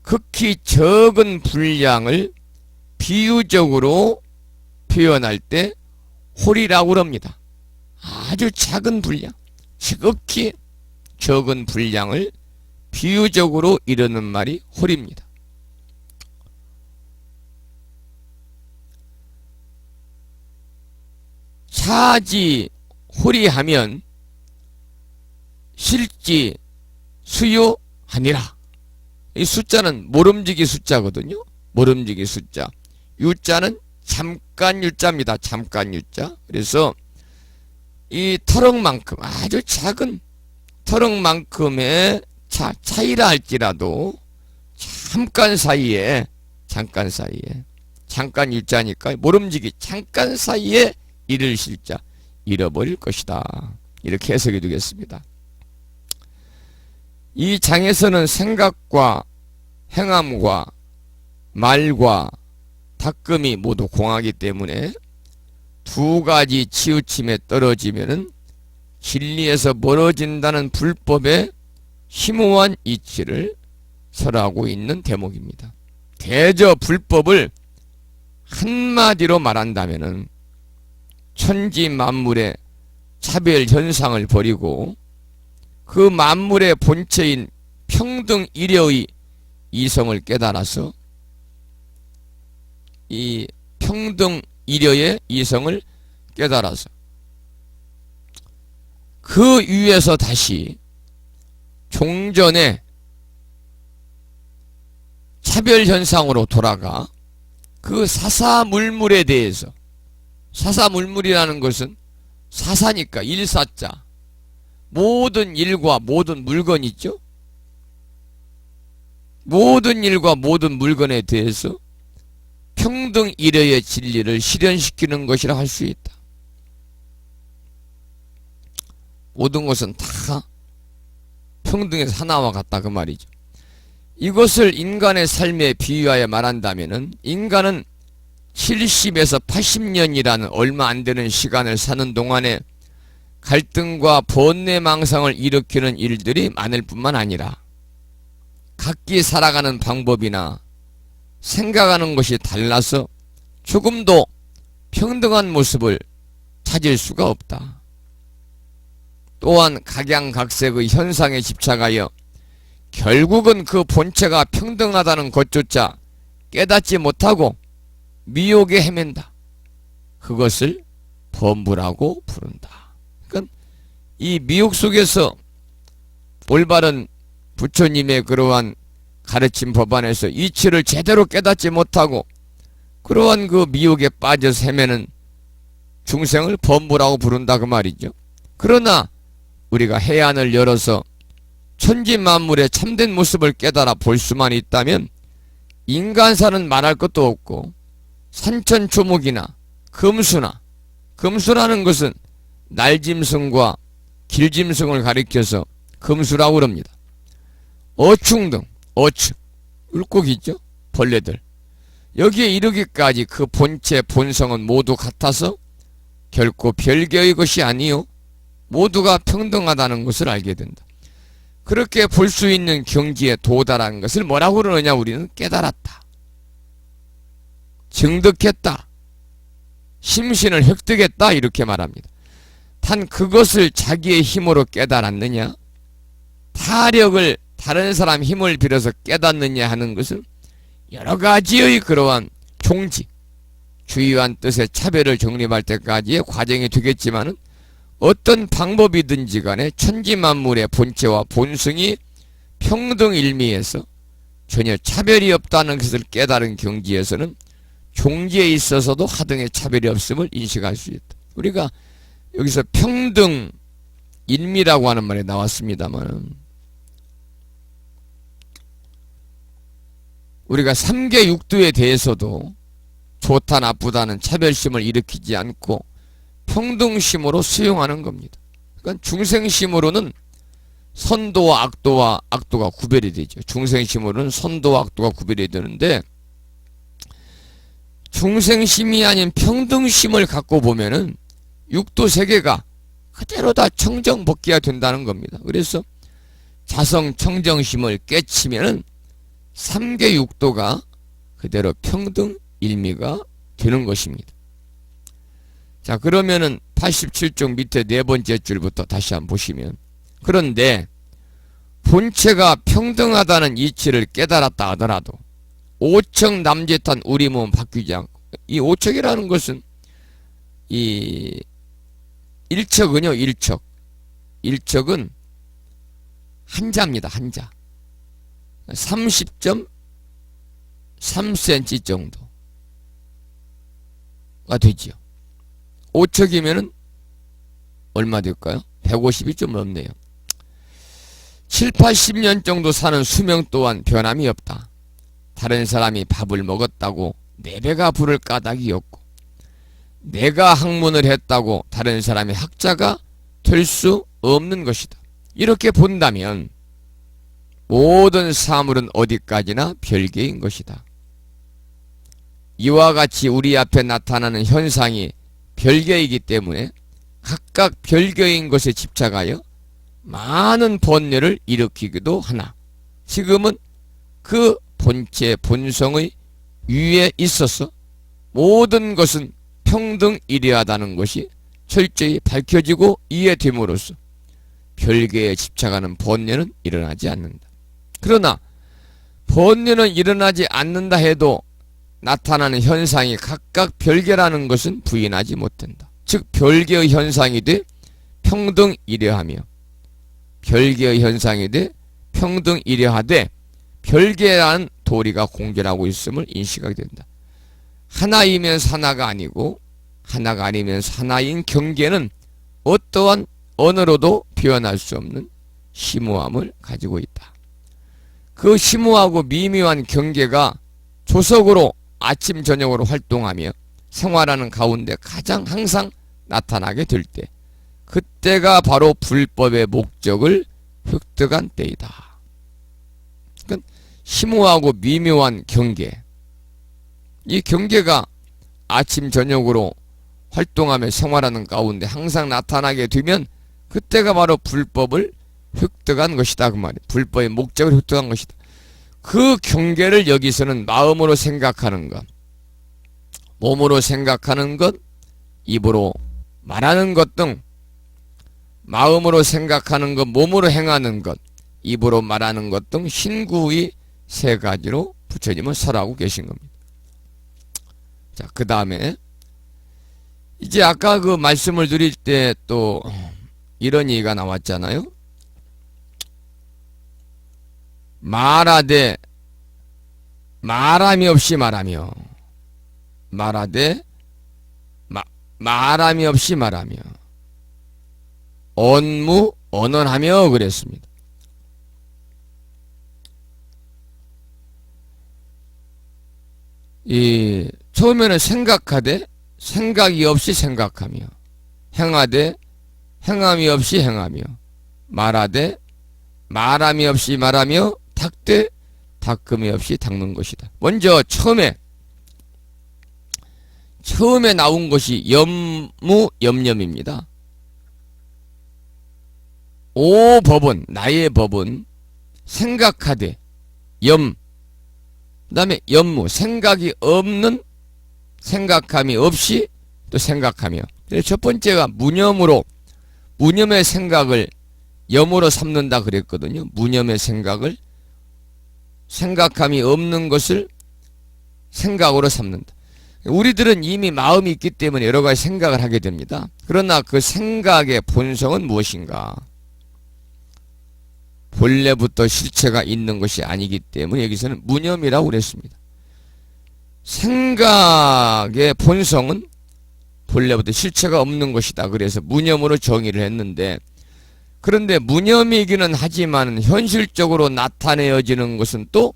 극히 적은 분량을 비유적으로 표현할 때 홀이라고 그럽니다. 아주 작은 분량, 지극히 적은 분량을 비유적으로 이르는 말이 홀입니다. 차지 홀이하면 실지 수요하니라. 이 숫자는 모름지기 숫자거든요. 모름지기 숫자. 유자는 잠깐 유자입니다. 잠깐 유자. 그래서 이 터럭만큼 아주 작은 터럭만큼의 차이라 할지라도 잠깐 사이에 잠깐 유자니까 모름지기 잠깐 사이에 이를 실자 잃어버릴 것이다. 이렇게 해석해 두겠습니다. 이 장에서는 생각과 행함과 말과 닦음이 모두 공하기 때문에 두 가지 치우침에 떨어지면은 진리에서 멀어진다는 불법의 심오한 이치를 설하고 있는 대목입니다. 대저 불법을 한마디로 말한다면은 천지 만물의 차별 현상을 버리고 그 만물의 본체인 평등 일여의 이성을 깨달아서 이 평등 일여의 이성을 깨달아서 그 위에서 다시 종전의 차별 현상으로 돌아가 그 사사물물에 대해서, 사사물물이라는 것은 사사니까 일사자, 모든 일과 모든 물건 있죠. 모든 일과 모든 물건에 대해서 평등 일여의 진리를 실현시키는 것이라 할 수 있다. 모든 것은 다 평등해서 하나와 같다 그 말이죠. 이것을 인간의 삶에 비유하여 말한다면은 인간은 70에서 80년이라는 얼마 안 되는 시간을 사는 동안에 갈등과 번뇌망상을 일으키는 일들이 많을 뿐만 아니라 각기 살아가는 방법이나 생각하는 것이 달라서 조금도 평등한 모습을 찾을 수가 없다. 또한 각양각색의 현상에 집착하여 결국은 그 본체가 평등하다는 것조차 깨닫지 못하고 미혹에 헤맨다. 그것을 범부라고 부른다. 그러니까 이 미혹 속에서 올바른 부처님의 그러한 가르침 법안에서 이치를 제대로 깨닫지 못하고 그러한 그 미혹에 빠져서 헤매는 중생을 범부라고 부른다 그 말이죠. 그러나 우리가 해안을 열어서 천지만물의 참된 모습을 깨달아 볼 수만 있다면 인간사는 말할 것도 없고 산천초목이나 금수라는 것은 날짐승과 길짐승을 가리켜서 금수라고 그럽니다. 어충 등, 어충, 물고기 있죠? 벌레들. 여기에 이르기까지 그 본체 본성은 모두 같아서 결코 별개의 것이 아니요 모두가 평등하다는 것을 알게 된다. 그렇게 볼 수 있는 경지에 도달한 것을 뭐라고 그러느냐? 우리는 깨달았다, 증득했다, 심신을 획득했다 이렇게 말합니다. 단 그것을 자기의 힘으로 깨달았느냐, 타력을 다른 사람 힘을 빌어서 깨닫느냐 하는 것은 여러가지의 그러한 종지, 주의한 뜻의 차별을 정립할 때까지의 과정이 되겠지만은 어떤 방법이든지 간에 천지만물의 본체와 본성이 평등일미에서 전혀 차별이 없다는 것을 깨달은 경지에서는 종지에 있어서도 하등의 차별이 없음을 인식할 수 있다. 우리가 여기서 평등일미라고 하는 말이 나왔습니다만, 우리가 삼계육도에 대해서도 좋다 나쁘다는 차별심을 일으키지 않고 평등심으로 수용하는 겁니다. 그러니까 중생심으로는 선도와 악도가 구별이 되죠. 중생심으로는 선도와 악도가 구별이 되는데, 중생심이 아닌 평등심을 갖고 보면은 육도 세계가 그대로 다 청정복귀가 된다는 겁니다. 그래서 자성 청정심을 깨치면은 삼계육도가 그대로 평등일미가 되는 것입니다. 자, 그러면은 87쪽 밑에 네 번째 줄부터 다시 한번 보시면, 그런데 본체가 평등하다는 이치를 깨달았다 하더라도 오척 남짓한 우리 몸 바뀌지 않고, 이 오척이라는 것은 이 일척은요, 일척은 한자입니다. 한자 30.3cm 정도가 되지요. 5척이면은 얼마 될까요? 150이 좀 넘네요. 7, 80년 정도 사는 수명 또한 변함이 없다. 다른 사람이 밥을 먹었다고 내 배가 부를 까닭이 없고, 내가 학문을 했다고 다른 사람이 학자가 될 수 없는 것이다. 이렇게 본다면 모든 사물은 어디까지나 별개인 것이다. 이와 같이 우리 앞에 나타나는 현상이 별개이기 때문에 각각 별개인 것에 집착하여 많은 번뇌를 일으키기도 하나, 지금은 그 본체 본성의 위에 있어서 모든 것은 평등이래하다는 것이 철저히 밝혀지고 이해됨으로써 별개에 집착하는 번뇌는 일어나지 않는다. 그러나 번뇌는 일어나지 않는다 해도 나타나는 현상이 각각 별개라는 것은 부인하지 못한다. 즉 별개의 현상이 돼 평등이래하며, 별개의 현상이 돼 평등이래하되 별개라는 도리가 공존하고 있음을 인식하게 된다. 하나이면서 하나가 아니고 하나가 아니면서 하나인 경계는 어떠한 언어로도 표현할 수 없는 심오함을 가지고 있다. 그 심오하고 미묘한 경계가 조석으로 아침 저녁으로 활동하며 생활하는 가운데 가장 항상 나타나게 될 때, 그때가 바로 불법의 목적을 획득한 때이다. 그러니까 심오하고 미묘한 경계, 이 경계가 아침 저녁으로 활동하며 생활하는 가운데 항상 나타나게 되면 그때가 바로 불법을 획득한 것이다, 그 말이에요. 불법의 목적을 획득한 것이다. 그 경계를 여기서는 마음으로 생각하는 것, 몸으로 생각하는 것, 입으로 말하는 것 등 마음으로 생각하는 것, 몸으로 행하는 것, 입으로 말하는 것 등 신구의 세 가지로 부처님은 설하고 계신 겁니다. 자, 그 다음에 이제 아까 그 말씀을 드릴 때 또 이런 얘기가 나왔잖아요. 말하되 말함이 없이 말하며, 말하되 말함이 없이 말하며, 언무 언언하며 그랬습니다. 이 처음에는 생각하되 생각이 없이 생각하며, 행하되 행함이 없이 행하며, 말하되 말함이 없이 말하며, 닦되 닦음이 없이 닦는 것이다. 먼저 처음에 처음에 나온 것이 염무염념입니다. 오법은, 나의 법은 생각하되, 그 다음에 염무, 생각이 없는, 생각함이 없이 또 생각하며. 그래서 첫 번째가 무념으로, 무념의 생각을 염으로 삼는다 그랬거든요. 무념의 생각을, 생각함이 없는 것을 생각으로 삼는다. 우리들은 이미 마음이 있기 때문에 여러 가지 생각을 하게 됩니다. 그러나 그 생각의 본성은 무엇인가? 본래부터 실체가 있는 것이 아니기 때문에 여기서는 무념이라고 그랬습니다. 생각의 본성은 본래부터 실체가 없는 것이다. 그래서 무념으로 정의를 했는데, 그런데 무념이기는 하지만 현실적으로 나타내어지는 것은 또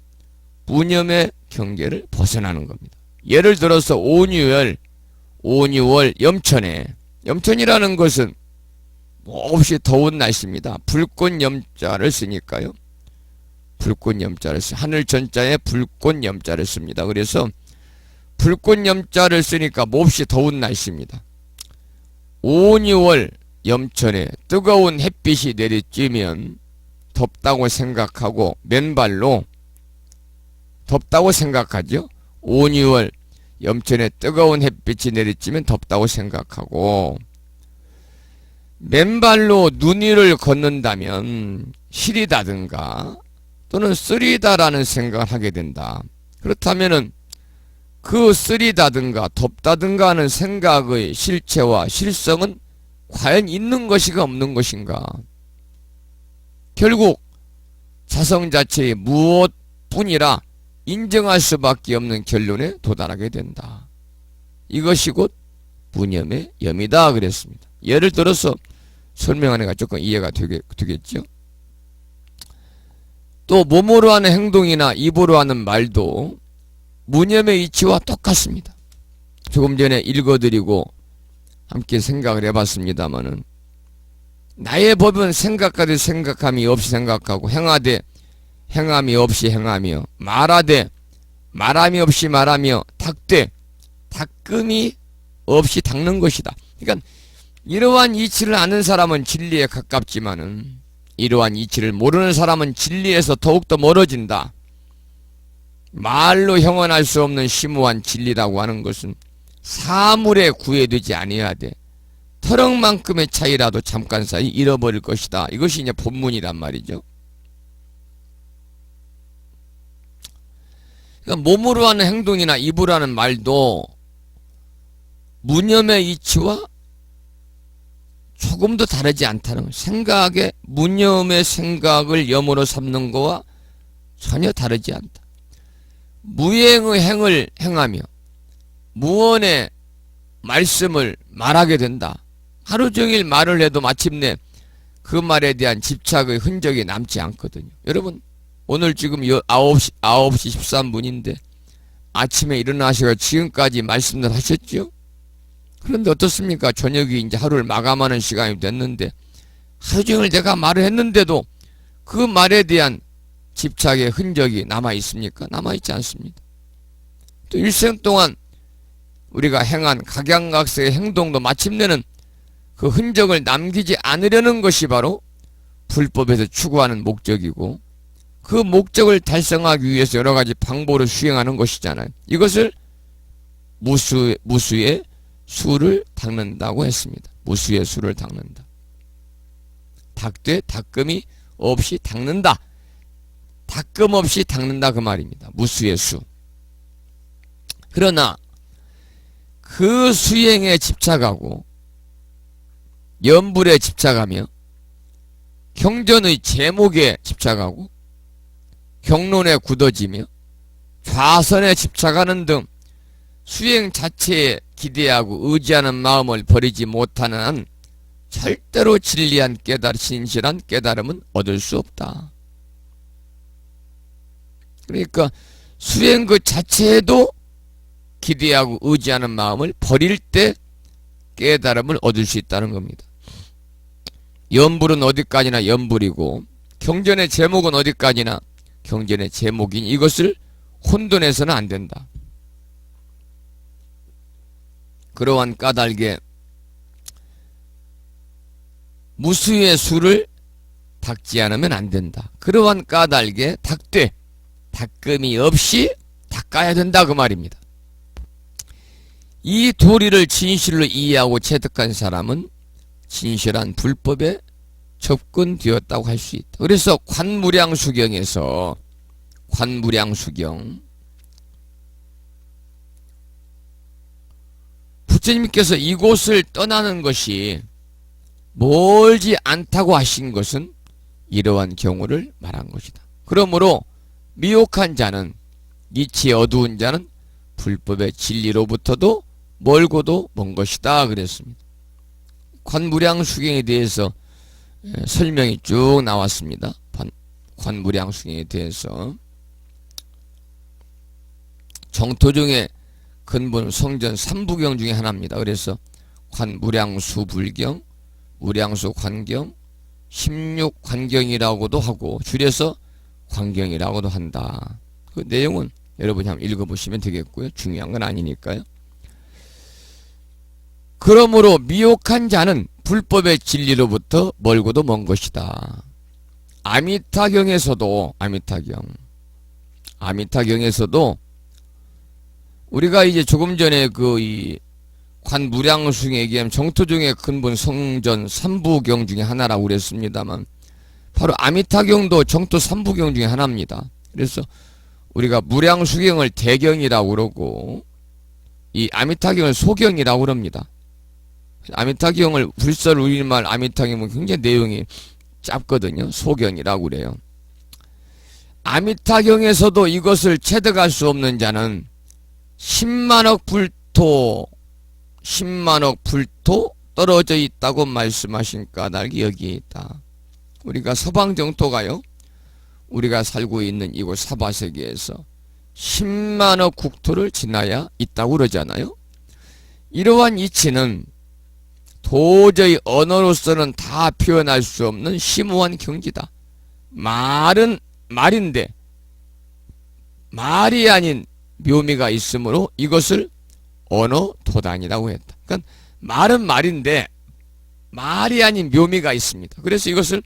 무념의 경계를 벗어나는 겁니다. 예를 들어서 온유월, 염천에, 염천이라는 것은 몹시 더운 날씨입니다. 불꽃 염자를 쓰니까요. 불꽃 염자를 쓰, 하늘 전자에 불꽃 염자를 씁니다. 그래서 불꽃 염자를 쓰니까 몹시 더운 날씨입니다. 온유월 염천에 뜨거운 햇빛이 내리쬐면 덥다고 생각하고 맨발로 덥다고 생각하죠. 온유월 염천에 뜨거운 햇빛이 내리쬐면 덥다고 생각하고, 맨발로 눈 위를 걷는다면 시리다든가 또는 쓰리다라는 생각을 하게 된다. 그렇다면은 그 쓰리다든가 덥다든가 하는 생각의 실체와 실성은 과연 있는 것인가 없는 것인가? 결국 자성 자체의 무엇뿐이라 인정할 수밖에 없는 결론에 도달하게 된다. 이것이 곧 무념의 염이다 그랬습니다. 예를 들어서 설명하니까 조금 이해가 되겠죠? 또 몸으로 하는 행동이나 입으로 하는 말도 무념의 이치와 똑같습니다. 조금 전에 읽어드리고 함께 생각을 해봤습니다마는, 나의 법은 생각하되 생각함이 없이 생각하고, 행하되 행함이 없이 행하며, 말하되 말함이 없이 말하며, 닦되 닦음이 없이 닦는 것이다. 그러니까 이러한 이치를 아는 사람은 진리에 가깝지만은 이러한 이치를 모르는 사람은 진리에서 더욱더 멀어진다. 말로 형언할 수 없는 심오한 진리라고 하는 것은 사물에 구애되지 아니해야 돼. 터럭만큼의 차이라도 잠깐 사이 잃어버릴 것이다. 이것이 이제 본문이란 말이죠. 그러니까 몸으로 하는 행동이나 입으로 하는 말도 무념의 이치와 조금도 다르지 않다는, 생각의 무념의 생각을 염으로 삼는 것과 전혀 다르지 않다. 무행의 행을 행하며 무언의 말씀을 말하게 된다. 하루 종일 말을 해도 마침내 그 말에 대한 집착의 흔적이 남지 않거든요. 여러분, 오늘 지금 9시 13분인데 아침에 일어나셔서 지금까지 말씀을 하셨죠? 그런데 어떻습니까? 저녁이 이제 하루를 마감하는 시간이 됐는데 하루 종일 내가 말을 했는데도 그 말에 대한 집착의 흔적이 남아 있습니까? 남아 있지 않습니다. 또 일생 동안 우리가 행한 각양각색의 행동도 마침내는 그 흔적을 남기지 않으려는 것이 바로 불법에서 추구하는 목적이고, 그 목적을 달성하기 위해서 여러 가지 방법을 수행하는 것이잖아요. 이것을 무수의 수를 닦는다고 했습니다. 무수의 수를 닦는다. 닦되 닦음이 없이 닦는다. 닦음 없이 닦는다 그 말입니다. 무수의 수. 그러나 그 수행에 집착하고 염불에 집착하며 경전의 제목에 집착하고 경론에 굳어지며 좌선에 집착하는 등 수행 자체에 기대하고 의지하는 마음을 버리지 못하는 한 절대로 진리한 진실한 깨달음은 얻을 수 없다. 그러니까 수행 그 자체에도 기대하고 의지하는 마음을 버릴 때 깨달음을 얻을 수 있다는 겁니다. 염불은 어디까지나 염불이고 경전의 제목은 어디까지나 경전의 제목이니 이것을 혼돈해서는 안 된다. 그러한 까닭에 무수의 수를 닦지 않으면 안 된다. 그러한 까닭에 닦되 닦음이 없이 닦아야 된다 그 말입니다. 이 도리를 진실로 이해하고 체득한 사람은 진실한 불법에 접근되었다고 할 수 있다. 그래서 관무량수경에서 관무량수경 부처님께서 이곳을 떠나는 것이 멀지 않다고 하신 것은 이러한 경우를 말한 것이다. 그러므로 미혹한 자는 이치 어두운 자는 불법의 진리로부터도 멀고도 먼 것이다 그랬습니다. 관무량수경에 대해서 설명이 쭉 나왔습니다. 관무량수경에 대해서 정토중의 근본 성전 3부경 중에 하나입니다. 그래서 관무량수불경, 무량수관경, 16관경이라고도 하고 줄여서 관경이라고도 한다. 그 내용은 여러분이 한번 읽어보시면 되겠고요. 중요한 건 아니니까요. 그러므로 미혹한 자는 불법의 진리로부터 멀고도 먼 것이다. 아미타경에서도 아미타경에서도 우리가 이제 조금 전에 그 이 관무량수경에 얘기하면 정토중의 근본 성전 3부경 중에 하나라고 그랬습니다만 바로 아미타경도 정토 3부경 중에 하나입니다. 그래서 우리가 무량수경을 대경이라고 그러고 이 아미타경을 소경이라고 그럽니다. 아미타경을 불설 우리말 아미타경은 굉장히 내용이 짧거든요. 소경이라고 그래요. 아미타경에서도 이것을 체득할 수 없는 자는 10만억 불토 떨어져 있다고 말씀하신 까닭이 여기에 있다. 우리가 서방정토가요, 우리가 살고 있는 이곳 사바세계에서 10만억 국토를 지나야 있다고 그러잖아요. 이러한 이치는 도저히 언어로서는 다 표현할 수 없는 심오한 경지다. 말은 말인데 말이 아닌 묘미가 있으므로 이것을 언어도단이라고 했다. 그러니까 말은 말인데 말이 아닌 묘미가 있습니다. 그래서 이것을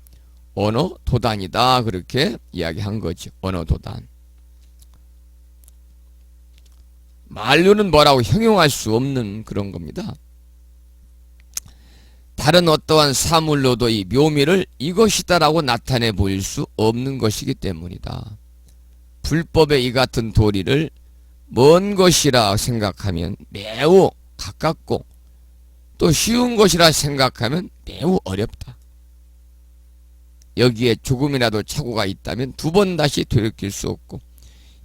언어도단이다 그렇게 이야기한 거죠. 언어도단. 말로는 뭐라고 형용할 수 없는 그런 겁니다. 다른 어떠한 사물로도 이 묘미를 이것이다라고 나타내 보일 수 없는 것이기 때문이다. 불법의 이 같은 도리를 먼 것이라 생각하면 매우 가깝고 또 쉬운 것이라 생각하면 매우 어렵다. 여기에 조금이라도 착오가 있다면 두 번 다시 되돌릴 수 없고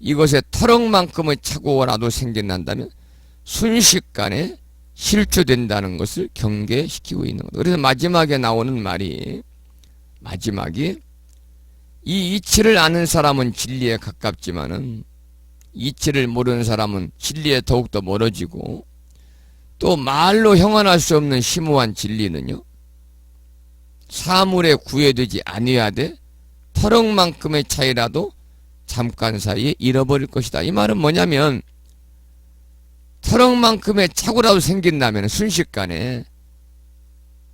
이것에 터럭만큼의 착오라도 생겨난다면 순식간에 실추된다는 것을 경계시키고 있는 것. 그래서 마지막에 나오는 말이 마지막에 이 이치를 아는 사람은 진리에 가깝지만은 이치를 모르는 사람은 진리에 더욱더 멀어지고 또 말로 형언할 수 없는 심오한 진리는요 사물에 구애되지 아니해야 돼 터럭만큼의 차이라도 잠깐 사이에 잃어버릴 것이다. 이 말은 뭐냐면 터럭만큼의 착오라도 생긴다면 순식간에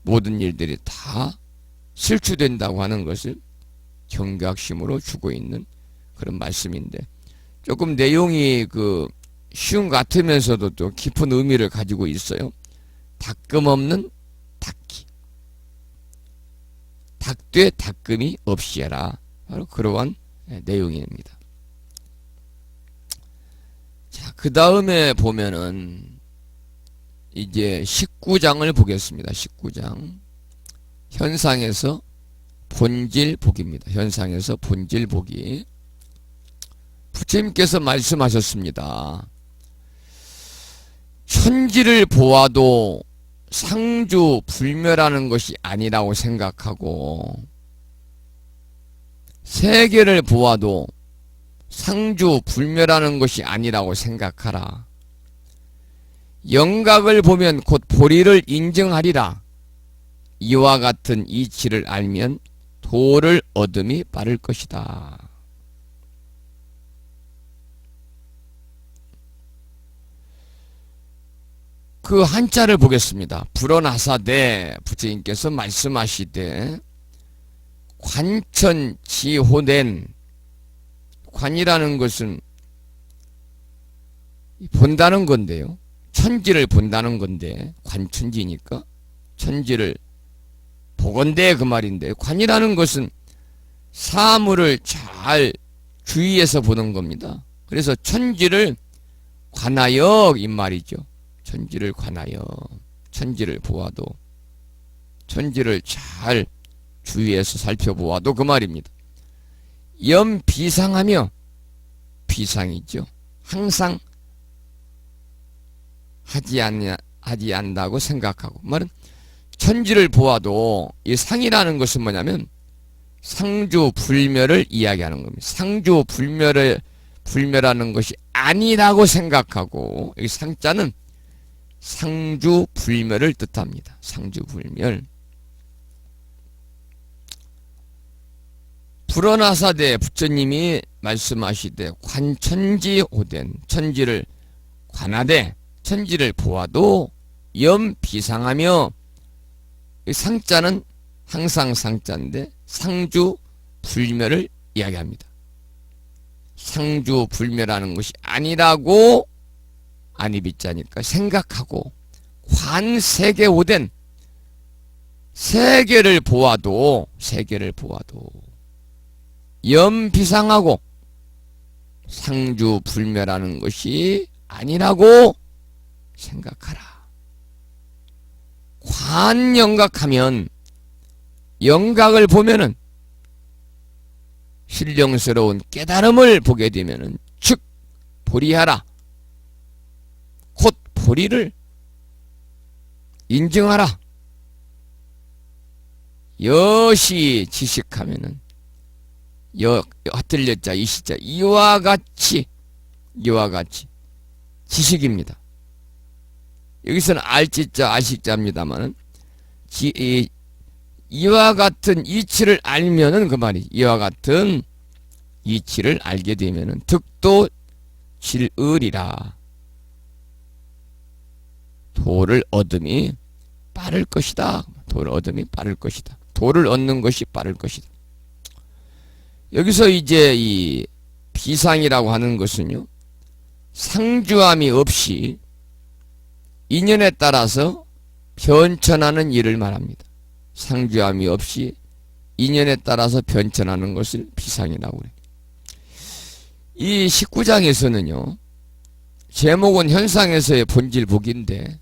모든 일들이 다 실추된다고 하는 것을 경각심으로 주고 있는 그런 말씀인데 조금 내용이 쉬운 것 같으면서도 또 깊은 의미를 가지고 있어요. 닦음 없는 닦기. 닦되 닦음이 없이 해라. 바로 그러한 내용입니다. 자, 그 다음에 보면은 이제 19장을 보겠습니다. 19장. 현상에서 본질복입니다. 현상에서 본질복이. 부처님께서 말씀하셨습니다. 천지를 보아도 상주 불멸하는 것이 아니라고 생각하고 세계를 보아도 상주 불멸하는 것이 아니라고 생각하라. 영각을 보면 곧 보리를 인정하리라. 이와 같은 이치를 알면 도를 얻음이 빠를 것이다. 그 한자를 보겠습니다. 불어나사대 부처님께서 말씀하시되 관천지호된, 관이라는 것은 본다는 건데요. 천지를 본다는 건데 관천지니까 천지를 보건대 그 말인데, 관이라는 것은 사물을 잘 주위에서 보는 겁니다. 그래서 천지를 관하여 이 말이죠. 천지를 관하여, 천지를 보아도, 천지를 잘 주위에서 살펴보아도 그 말입니다. 염비상하며, 비상이죠. 항상 하지 않는다고 생각하고, 말은 천지를 보아도 이 상이라는 것은 뭐냐면 상주불멸을 이야기하는 겁니다. 상주불멸하는 것이 아니라고 생각하고, 여기 상자는 상주불멸을 뜻합니다. 상주불멸. 불어나사대 부처님이 말씀하시되 관천지호된, 천지를 관하되 천지를 보아도 염비상하며, 상자는 항상 상자인데 상주불멸을 이야기합니다. 상주불멸하는 것이 아니라고, 아니비자니까 생각하고, 관세계호된, 세계를 보아도 염비상하고 상주불멸하는 것이 아니라고 생각하라. 관영각하면, 영각을 보면은 신령스러운 깨달음을 보게 되면은 즉 보리하라. 곧 보리를 인증하라. 여시 지식하면은, 핫들렸자 이시자 이와 같이 지식입니다. 여기서는 알지자 아식자입니다만은 이와 같은 이치를 알면은 그 말이, 이와 같은 이치를 알게 되면은 득도 질의리라. 도를 얻음이 빠를 것이다. 도를 얻음이 빠를 것이다. 도를 얻는 것이 빠를 것이다. 여기서 이제 이 비상이라고 하는 것은요, 상주함이 없이 인연에 따라서 변천하는 일을 말합니다. 상주함이 없이 인연에 따라서 변천하는 것을 비상이라고 그래요. 이 19장에서는요, 제목은 현상에서의 본질 보기인데,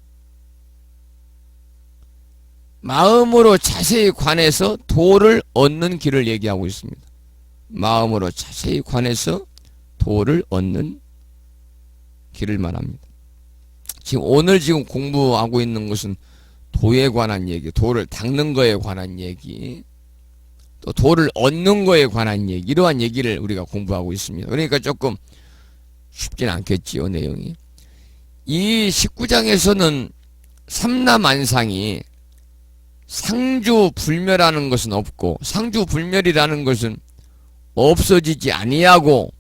마음으로 자세히 관해서 도를 얻는 길을 얘기하고 있습니다. 마음으로 자세히 관해서 도를 얻는 길을 말합니다. 오늘 공부하고 있는 것은 도에 관한 얘기, 도를 닦는 거에 관한 얘기, 또 도를 얻는 거에 관한 얘기, 이러한 얘기를 우리가 공부하고 있습니다. 그러니까 조금 쉽진 않겠지요, 내용이. 이 19장에서는 삼라만상이 상주불멸하는 것은 없고, 상주불멸이라는 것은 없어지지 아니하고,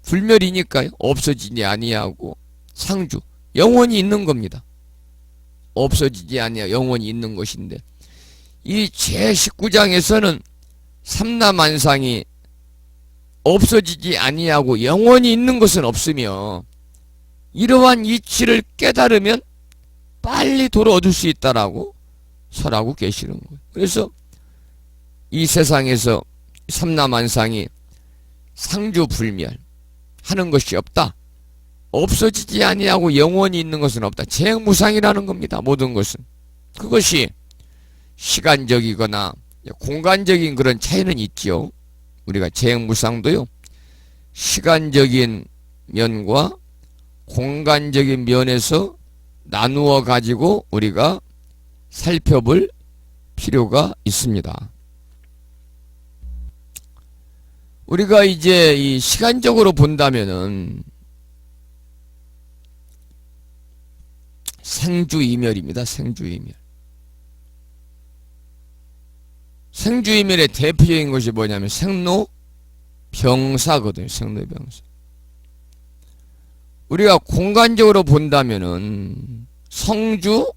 불멸이니까요, 없어지지 아니하고, 상주, 영원히 있는 겁니다. 없어지지 아니하 영원히 있는 것인데, 이 제19장에서는 삼라만상이 없어지지 아니하고 영원히 있는 것은 없으며, 이러한 이치를 깨달으면 빨리 도를 얻을 수 있다라고 설하고 계시는 거예요. 그래서 이 세상에서 삼라만상이 상주불멸 하는 것이 없다, 없어지지 아니하고 영원히 있는 것은 없다, 재무상이라는 겁니다. 모든 것은. 그것이 시간적이거나 공간적인 그런 차이는 있지요. 우리가 재무상도요, 시간적인 면과 공간적인 면에서 나누어 가지고 우리가 살펴볼 필요가 있습니다. 우리가 이제 이 시간적으로 본다면은 생주이멸입니다. 생주이멸. 생주이멸의 대표적인 것이 뭐냐면 생로병사거든요. 생로병사. 우리가 공간적으로 본다면은 성주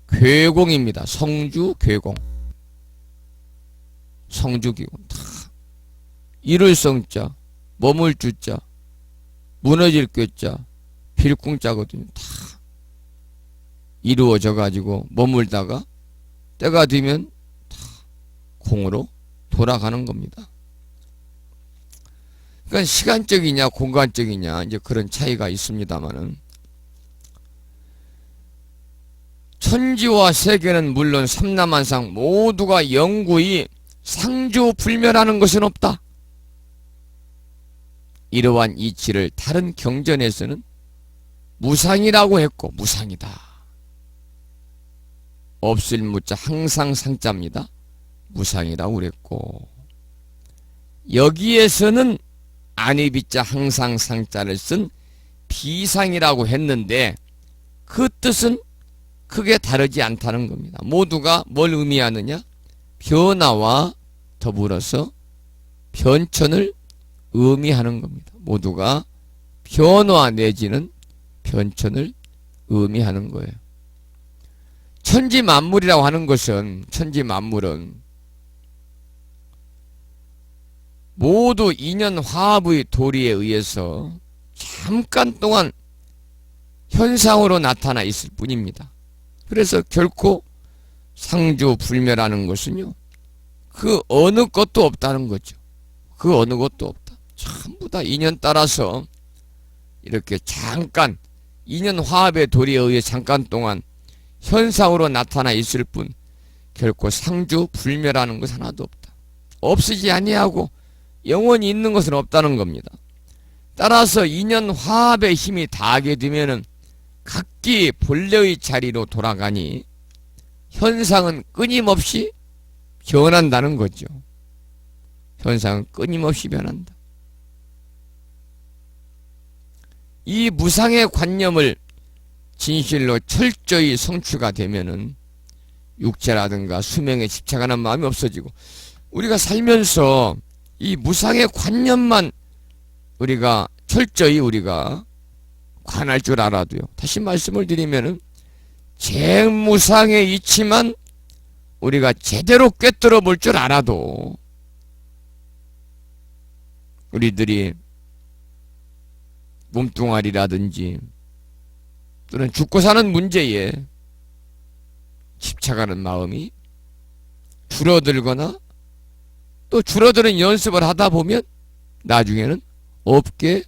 괴공입니다. 성주 괴공. 성주기공. 다 이룰 성자, 머물 주자, 무너질 꾀자, 빌궁자거든요. 다 이루어져 가지고 머물다가 때가 되면 다 공으로 돌아가는 겁니다. 그러니까 시간적이냐 공간적이냐 이제 그런 차이가 있습니다만은 천지와 세계는 물론 삼라만상 모두가 영구히 상주불멸하는 것은 없다. 이러한 이치를 다른 경전에서는 무상이라고 했고 무상이다. 없을 무자 항상 상자입니다. 무상이라고 그랬고 여기에서는 아니비자 항상 상자를 쓴 비상이라고 했는데 그 뜻은 크게 다르지 않다는 겁니다. 모두가 뭘 의미하느냐? 변화와 더불어서 변천을 의미하는 겁니다. 모두가 변화 내지는 변천을 의미하는 거예요. 천지만물이라고 하는 것은 천지만물은 모두 인연화합의 도리에 의해서 잠깐 동안 현상으로 나타나 있을 뿐입니다. 그래서 결코 상주불멸하는 것은요 그 어느 것도 없다는 거죠. 그 어느 것도 없다. 전부 다 인연 따라서 이렇게 잠깐 인연화합의 도리에 의해 잠깐 동안 현상으로 나타나 있을 뿐 결코 상주불멸하는 것 하나도 없다. 없으지 아니하고 영원히 있는 것은 없다는 겁니다. 따라서 인연화합의 힘이 다하게 되면은 각기 본래의 자리로 돌아가니 현상은 끊임없이 변한다는 거죠. 현상은 끊임없이 변한다. 이 무상의 관념을 진실로 철저히 성취가 되면은 육체라든가 수명에 집착하는 마음이 없어지고 우리가 살면서 이 무상의 관념만 우리가 철저히 우리가 관할 줄 알아도요. 다시 말씀을 드리면은 재무상의 이치만 우리가 제대로 꿰뚫어 볼 줄 알아도 우리들이 몸뚱아리라든지 또는 죽고 사는 문제에 집착하는 마음이 줄어들거나 또 줄어드는 연습을 하다 보면 나중에는 없게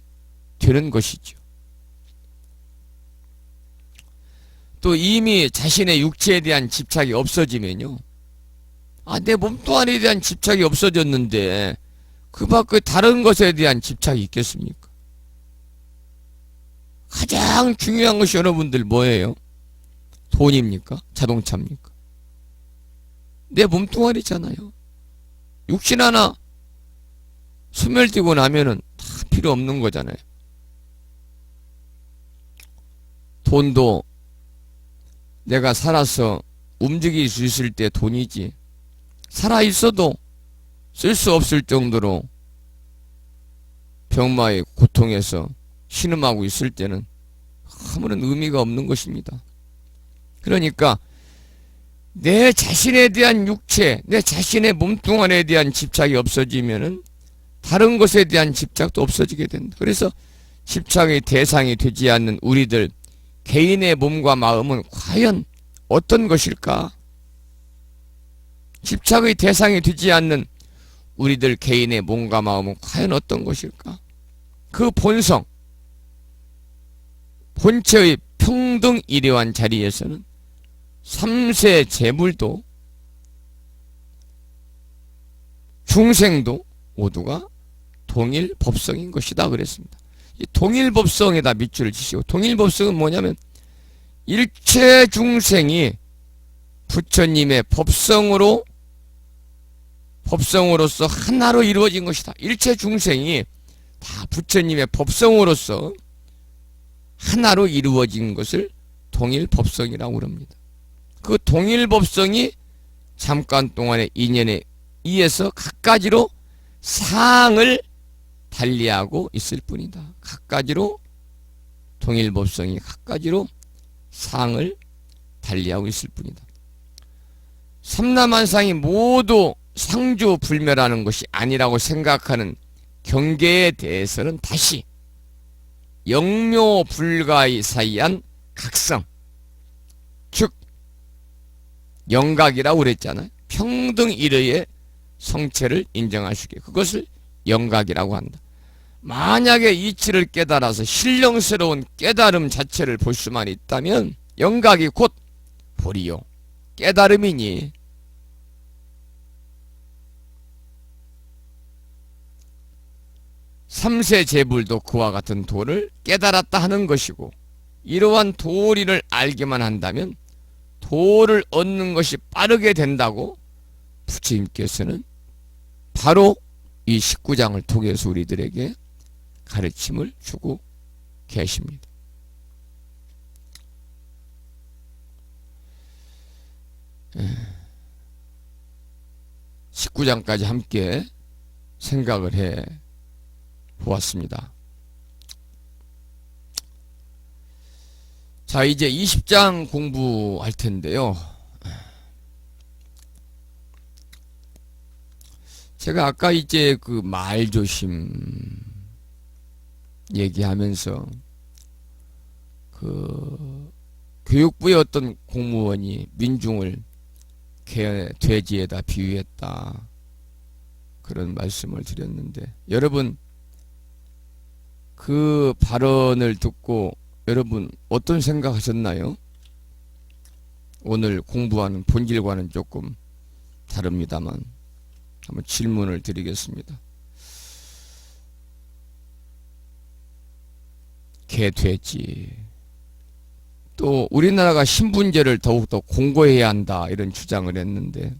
되는 것이죠. 또 이미 자신의 육체에 대한 집착이 없어지면요. 내 몸뚱아리에 대한 집착이 없어졌는데 그 밖에 다른 것에 대한 집착이 있겠습니까? 가장 중요한 것이 여러분들 뭐예요? 돈입니까? 자동차입니까? 내 몸뚱아리잖아요. 육신 하나 소멸되고 나면은 다 필요 없는 거잖아요. 돈도 내가 살아서 움직일 수 있을 때 돈이지 살아있어도 쓸 수 없을 정도로 병마의 고통에서 신음하고 있을 때는 아무런 의미가 없는 것입니다. 그러니까 내 자신에 대한 육체, 내 자신의 몸뚱아리에 대한 집착이 없어지면은 다른 것에 대한 집착도 없어지게 된다. 그래서 집착의 대상이 되지 않는 우리들 개인의 몸과 마음은 과연 어떤 것일까? 집착의 대상이 되지 않는 우리들 개인의 몸과 마음은 과연 어떤 것일까? 그 본성, 본체의 평등 이려한 자리에서는 삼세 재물도 중생도 모두가 동일 법성인 것이다 그랬습니다. 이 동일 법성에다 밑줄을 치시고 동일 법성은 뭐냐면 일체 중생이 부처님의 법성으로서 하나로 이루어진 것이다. 일체 중생이 다 부처님의 법성으로서 하나로 이루어진 것을 동일 법성이라고 합니다. 그 동일 법성이 잠깐 동안의 인연에 의해서 각가지로 상을 달리하고 있을 뿐이다. 각가지로 통일법성이 갖가지로 상을 달리하고 있을 뿐이다. 삼라만상이 모두 상주불멸하는 것이 아니라고 생각하는 경계에 대해서는 다시 영묘불가사의한 각성, 즉 영각이라고 그랬잖아요. 평등일의의 성체를 인정할 수 있게, 그것을 영각이라고 한다. 만약에 이치를 깨달아서 신령스러운 깨달음 자체를 볼 수만 있다면 영각이 곧 보리요 깨달음이니, 삼세제불도 그와 같은 도를 깨달았다 하는 것이고, 이러한 도리를 알기만 한다면 도를 얻는 것이 빠르게 된다고 부처님께서는 바로 이 19장을 통해서 우리들에게 가르침을 주고 계십니다. 예. 19장까지 함께 생각을 해 보았습니다. 자, 이제 20장 공부할 텐데요. 제가 아까 이제 그 말조심 얘기하면서 그 교육부의 어떤 공무원이 민중을 돼지에다 비유했다, 그런 말씀을 드렸는데, 여러분 그 발언을 듣고 여러분 어떤 생각하셨나요? 오늘 공부하는 본질과는 조금 다릅니다만 한번 질문을 드리겠습니다. 개, 돼지, 또 우리나라가 신분제를 더욱더 공고해야 한다, 이런 주장을 했는데,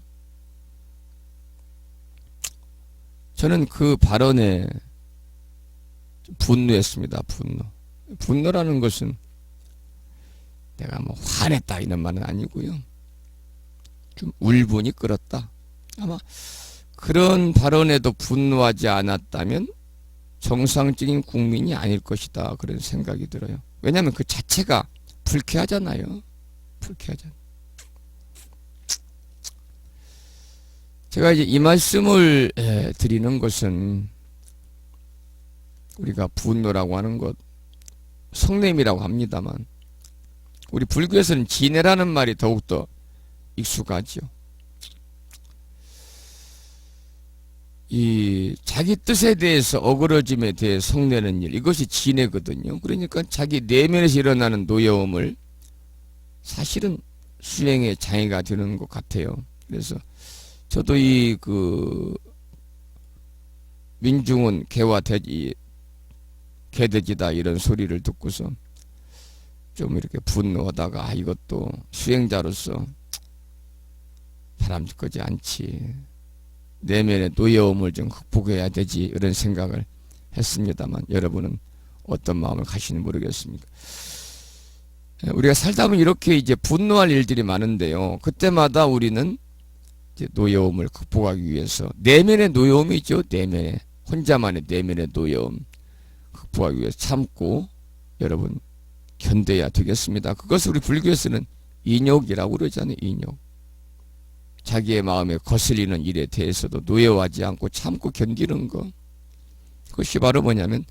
저는 그 발언에 분노했습니다. 분노라는 것은 내가 뭐 화냈다 이런 말은 아니고요, 좀 울분이 끓었다. 아마 그런 발언에도 분노하지 않았다면 정상적인 국민이 아닐 것이다, 그런 생각이 들어요. 왜냐하면 그 자체가 불쾌하잖아요. 불쾌하잖아요. 제가 이제 이 말씀을 드리는 것은, 우리가 분노라고 하는 것 성냄이라고 합니다만, 우리 불교에서는 진해라는 말이 더욱더 익숙하죠. 이 자기 뜻에 대해서 어그러짐에 대해 성내는 일, 이것이 진해거든요. 그러니까 자기 내면에서 일어나는 노여움을 사실은 수행의 장애가 되는 것 같아요. 그래서 저도 이 그 민중은 개와 돼지, 개돼지다 이런 소리를 듣고서 좀 이렇게 분노하다가, 이것도 수행자로서 바람직하지 않지, 내면의 노여움을 좀 극복해야 되지, 이런 생각을 했습니다만, 여러분은 어떤 마음을 가시는지 모르겠습니다. 우리가 살다 보면 이렇게 이제 분노할 일들이 많은데요, 그때마다 우리는 이제 노여움을 극복하기 위해서, 내면의 노여움이 있죠. 내면의, 혼자만의 내면의 노여움 극복하기 위해서 참고 여러분 견뎌야 되겠습니다. 그것을 우리 불교에서는 인욕이라고 그러잖아요. 인욕. 자기의 마음에 거슬리는 일에 대해서도 노여워하지 않고 참고 견디는 것, 그것이 바로 뭐냐면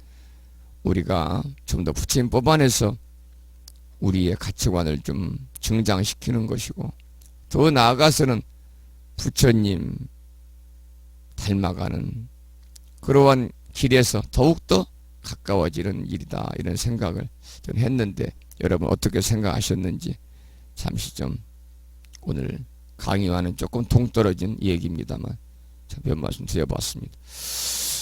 우리가 좀 더 부처님법 안에서 우리의 가치관을 좀 증장시키는 것이고, 더 나아가서는 부처님 닮아가는 그러한 길에서 더욱더 가까워지는 일이다, 이런 생각을 좀 했는데, 여러분 어떻게 생각하셨는지 잠시 좀 오늘 강의와는 조금 동떨어진 얘기입니다만 몇 말씀 드려봤습니다.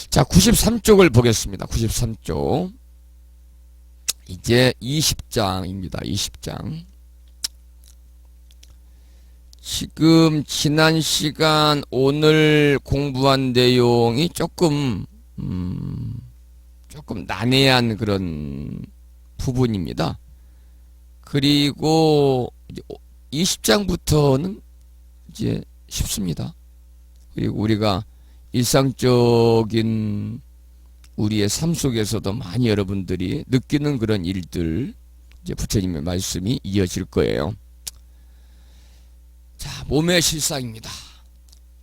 자, 93쪽을 보겠습니다. 93쪽. 이제 20장입니다. 20장. 지금 지난 시간 오늘 공부한 내용이 조금 난해한 그런 부분입니다. 그리고 20장부터는 이제 쉽습니다. 그리고 우리가 일상적인 우리의 삶 속에서도 많이 여러분들이 느끼는 그런 일들, 이제 부처님의 말씀이 이어질 거예요. 자, 몸의 실상입니다.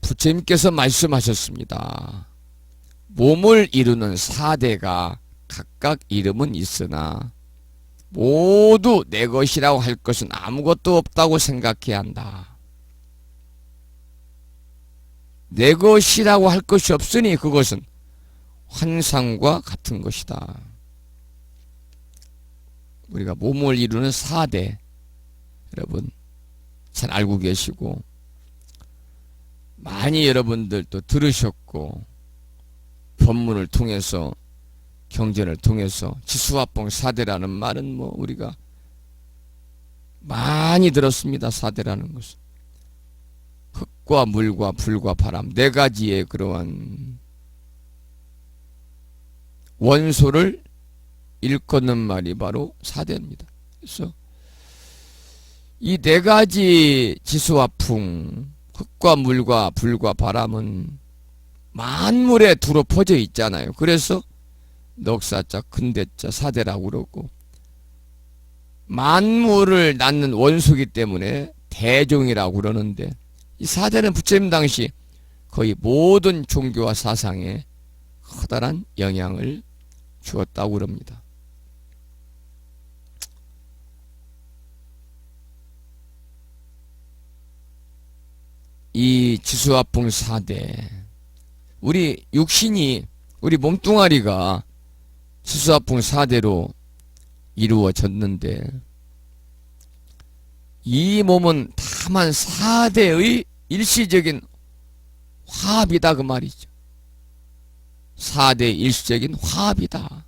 부처님께서 말씀하셨습니다. 몸을 이루는 4대가 각각 이름은 있으나 모두 내 것이라고 할 것은 아무것도 없다고 생각해야 한다. 내 것이라고 할 것이 없으니 그것은 환상과 같은 것이다. 우리가 몸을 이루는 4대, 여러분 잘 알고 계시고 많이 여러분들도 들으셨고 법문을 통해서 경전을 통해서 지수화풍 4대라는 말은 뭐 우리가 많이 들었습니다. 4대라는 것은 흙과 물과 불과 바람 4가지의 그러한 원소를 일컫는 말이 바로 4대입니다. 그래서 이 4가지 지수화풍 흙과 물과 불과 바람은 만물에 두루 퍼져 있잖아요. 그래서 넉사자 근대자 4대라고 그러고 만물을 낳는 원소이기 때문에 대종이라고 그러는데 이 4대는 부처님 당시 거의 모든 종교와 사상에 커다란 영향을 주었다고 그럽니다. 이 지수화풍 4대, 우리 육신이, 우리 몸뚱아리가 지수화풍 4대로 이루어졌는데 이 몸은 다만 4대의 일시적인 화합이다 그 말이죠. 4대 일시적인 화합이다.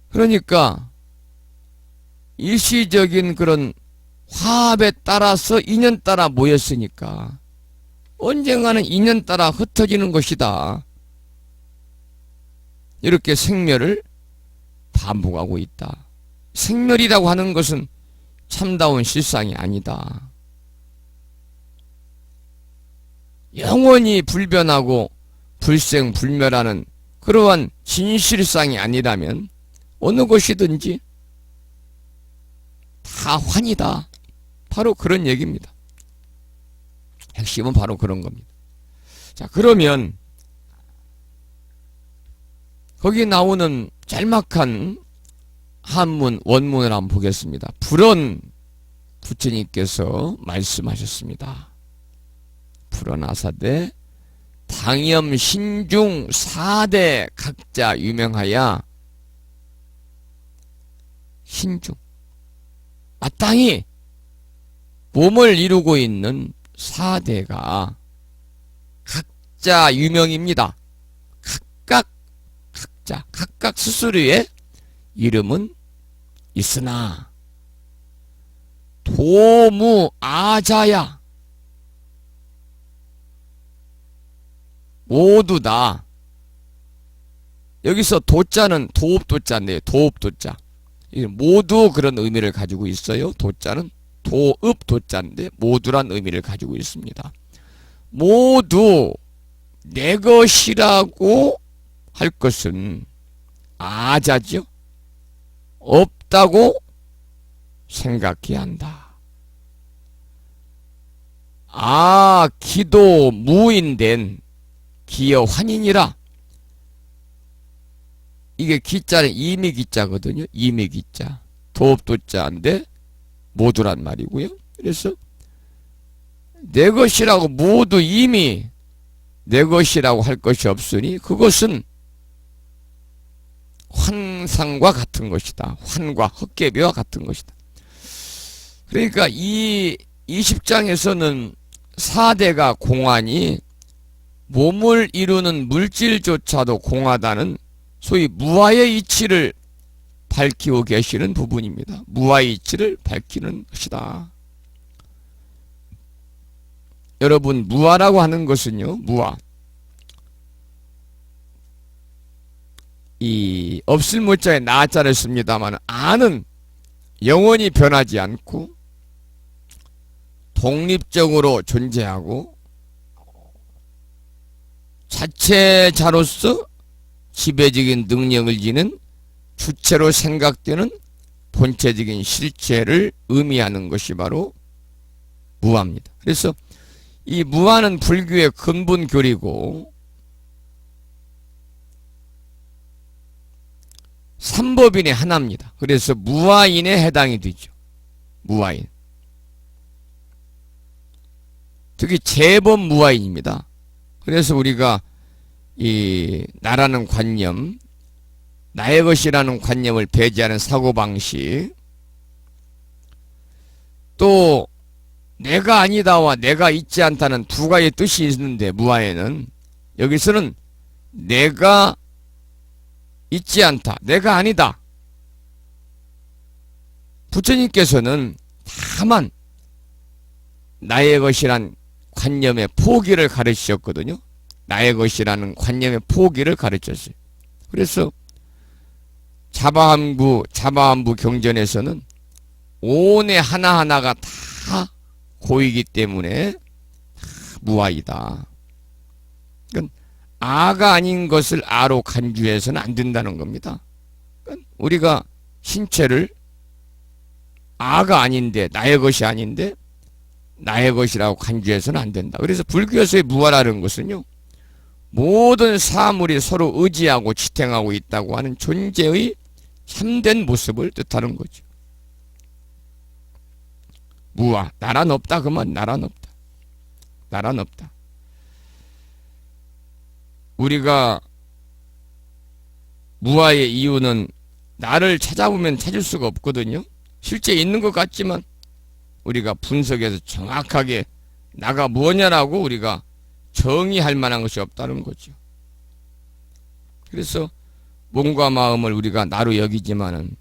그러니까 일시적인 그런 화합에 따라서 인연 따라 모였으니까 언젠가는 인연 따라 흩어지는 것이다. 이렇게 생멸을 반복하고 있다. 생멸이라고 하는 것은 참다운 실상이 아니다. 영원히 불변하고 불생불멸하는 그러한 진실상이 아니라면 어느 것이든지 다 환이다. 바로 그런 얘기입니다. 핵심은 바로 그런 겁니다. 자, 그러면 거기 나오는 짤막한 한문 원문을 한번 보겠습니다. 불언 부처님께서 말씀하셨습니다. 불언하사대 당염 신중 4대 각자 유명하여 신중 마땅히 몸을 이루고 있는 4대가 각자 유명입니다. 각각 스스로의 이름은 있으나 도무아자야 모두 다 여기서 도자는 도읍도자인데요. 도읍도자 모두 그런 의미를 가지고 있어요. 도자는 도읍도자인데 모두란 의미를 가지고 있습니다. 모두 내 것이라고 할 것은 아자죠. 없다고 생각해야 한다. 아 기도 무인된 기여 환인이라. 이게 기자는 이미 기자거든요. 이미 기자. 도읍도자인데 모두란 말이고요. 그래서 내 것이라고 모두 이미 내 것이라고 할 것이 없으니 그것은 환상과 같은 것이다. 환과 헛개비와 같은 것이다. 그러니까 이 20장에서는 4대가 공하니 몸을 이루는 물질조차도 공하다는 소위 무아의 이치를 밝히고 계시는 부분입니다. 무아의 이치를 밝히는 것이다. 여러분 무아라고 하는 것은요. 무아. 이 없을 무자에 나자를 씁니다만 아는 영원히 변하지 않고 독립적으로 존재하고 자체자로서 지배적인 능력을 지닌 주체로 생각되는 본체적인 실체를 의미하는 것이 바로 무아입니다. 그래서 이 무아는 불교의 근본 교리고 삼법인의 하나입니다. 그래서 무아인에 해당이 되죠. 무아인. 특히 재범 무아인입니다. 그래서 우리가 이 나라는 관념, 나의 것이라는 관념을 배제하는 사고방식, 또 내가 아니다와 내가 있지 않다는 두 가지 뜻이 있는데 무아에는 여기서는 내가 있지 않다, 내가 아니다. 부처님께서는 다만 나의 것이란 관념의 포기를 가르치셨거든요. 나의 것이라는 관념의 포기를 가르쳤어요. 그래서 자바함부 경전에서는 온의 하나하나가 다 고이기 때문에 다 무아이다. 그러니까 아가 아닌 것을 아로 간주해서는 안 된다는 겁니다. 그러니까 우리가 신체를 아가 아닌데, 나의 것이 아닌데 나의 것이라고 간주해서는 안 된다. 그래서 불교에서의 무아라는 것은요, 모든 사물이 서로 의지하고 지탱하고 있다고 하는 존재의 참된 모습을 뜻하는 거죠. 무아, 나란 없다 그 말. 나란 없다. 나란 없다. 우리가 무아의 이유는 나를 찾아보면 찾을 수가 없거든요. 실제 있는 것 같지만 우리가 분석해서 정확하게 나가 뭐냐라고 우리가 정의할 만한 것이 없다는 거죠. 그래서 몸과 마음을 우리가 나로 여기지만은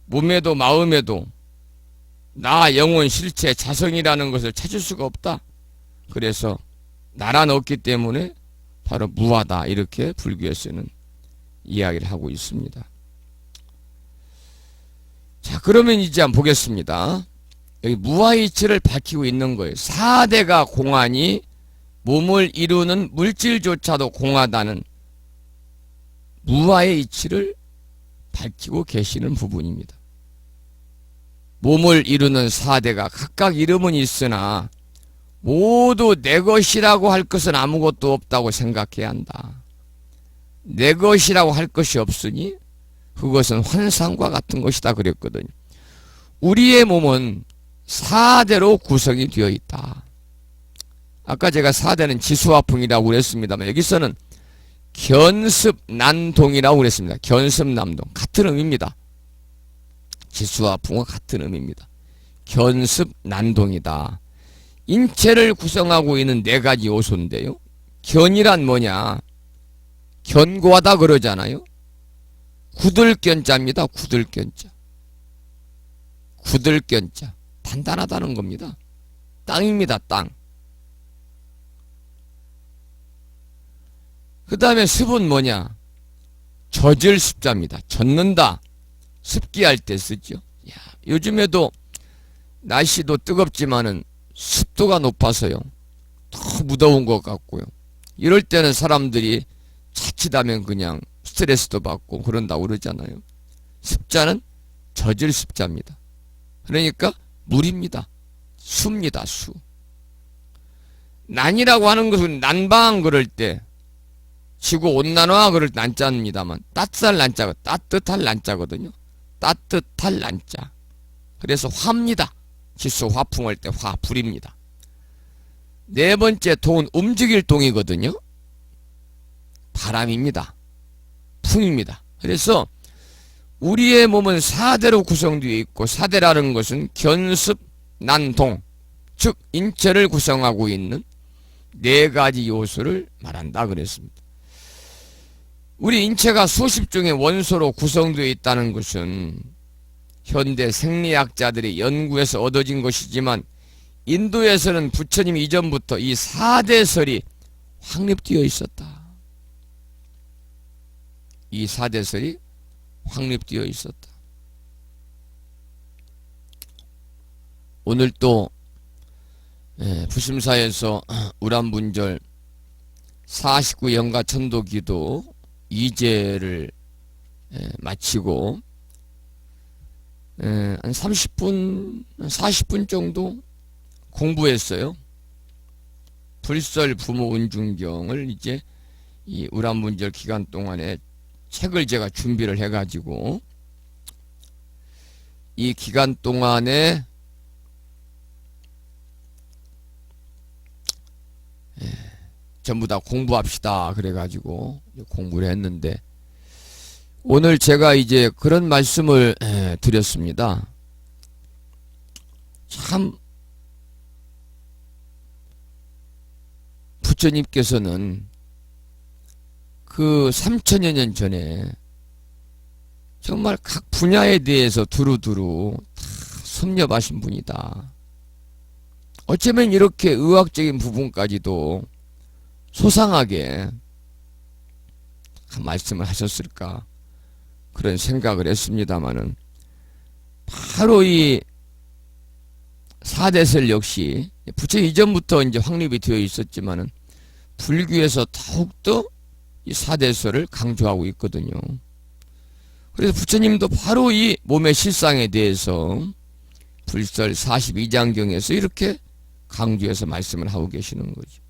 몸에도 마음에도 나, 영혼, 실체, 자성이라는 것을 찾을 수가 없다. 그래서 나란 없기 때문에 바로 무아다, 이렇게 불교에서는 이야기를 하고 있습니다. 자, 그러면 이제 한번 보겠습니다. 여기 무아의 이치를 밝히고 있는 거예요. 4대가 공하니 몸을 이루는 물질조차도 공하다는 무아의 이치를 밝히고 계시는 부분입니다. 몸을 이루는 4대가 각각 이름은 있으나 모두 내 것이라고 할 것은 아무것도 없다고 생각해야 한다. 내 것이라고 할 것이 없으니 그것은 환상과 같은 것이다 그랬거든요. 우리의 몸은 4대로 구성이 되어 있다. 아까 제가 4대는 지수화풍이라고 그랬습니다만 여기서는 견습난동이라고 그랬습니다. 견습난동. 같은 의미입니다. 지수화풍과 같은 의미입니다. 견습난동이다. 인체를 구성하고 있는 4가지 요소인데요. 견이란 뭐냐? 견고하다 그러잖아요. 굳을견자입니다. 굳을견자. 굳을견자. 단단하다는 겁니다. 땅입니다. 땅. 그 다음에 습은 뭐냐? 젖을 습자입니다. 젖는다. 습기할 때 쓰죠. 야, 요즘에도 날씨도 뜨겁지만은 습도가 높아서요. 더 무더운 것 같고요. 이럴 때는 사람들이 자칫하면 그냥 스트레스도 받고 그런다고 그러잖아요. 습자는 젖을 습자입니다. 그러니까 물입니다. 수입니다. 수. 난이라고 하는 것은 난방 그럴 때 지구온난화 그럴 때 난자입니다만 따뜻할 난자가 따뜻할 난자거든요. 따뜻할 난자. 그래서 화입니다. 지수 화풍할 때 화, 불입니다. 4번째 동은 움직일 동이거든요. 바람입니다. 풍입니다. 그래서 우리의 몸은 4대로 구성되어 있고 4대라는 것은 견습, 난동, 즉 인체를 구성하고 있는 4가지 요소를 말한다 그랬습니다. 우리 인체가 수십 종의 원소로 구성되어 있다는 것은 현대 생리학자들의 연구에서 얻어진 것이지만 인도에서는 부처님 이전부터 이 4대설이 확립되어 있었다. 이 4대설이 확립되어 있었다. 오늘 또 부심사에서 우람분절 49연가 천도기도 2제를 마치고 한 30분, 40분 정도 공부했어요. 불설 부모 운중경을 이제 이 우란문절 기간 동안에 책을 제가 준비를 해가지고 이 기간 동안에 전부 다 공부합시다 그래가지고 공부를 했는데 오늘 제가 이제 그런 말씀을 드렸습니다. 참 부처님께서는 그 3000여 년 전에 정말 각 분야에 대해서 두루두루 다 섭렵하신 분이다. 어쩌면 이렇게 의학적인 부분까지도 소상하게 말씀을 하셨을까 그런 생각을 했습니다마는 바로 이 사대설 역시 부처 이전부터 이제 확립이 되어 있었지만은 불교에서 더욱더 이 사대설을 강조하고 있거든요. 그래서 부처님도 바로 이 몸의 실상에 대해서 불설 42장경에서 이렇게 강조해서 말씀을 하고 계시는 거죠.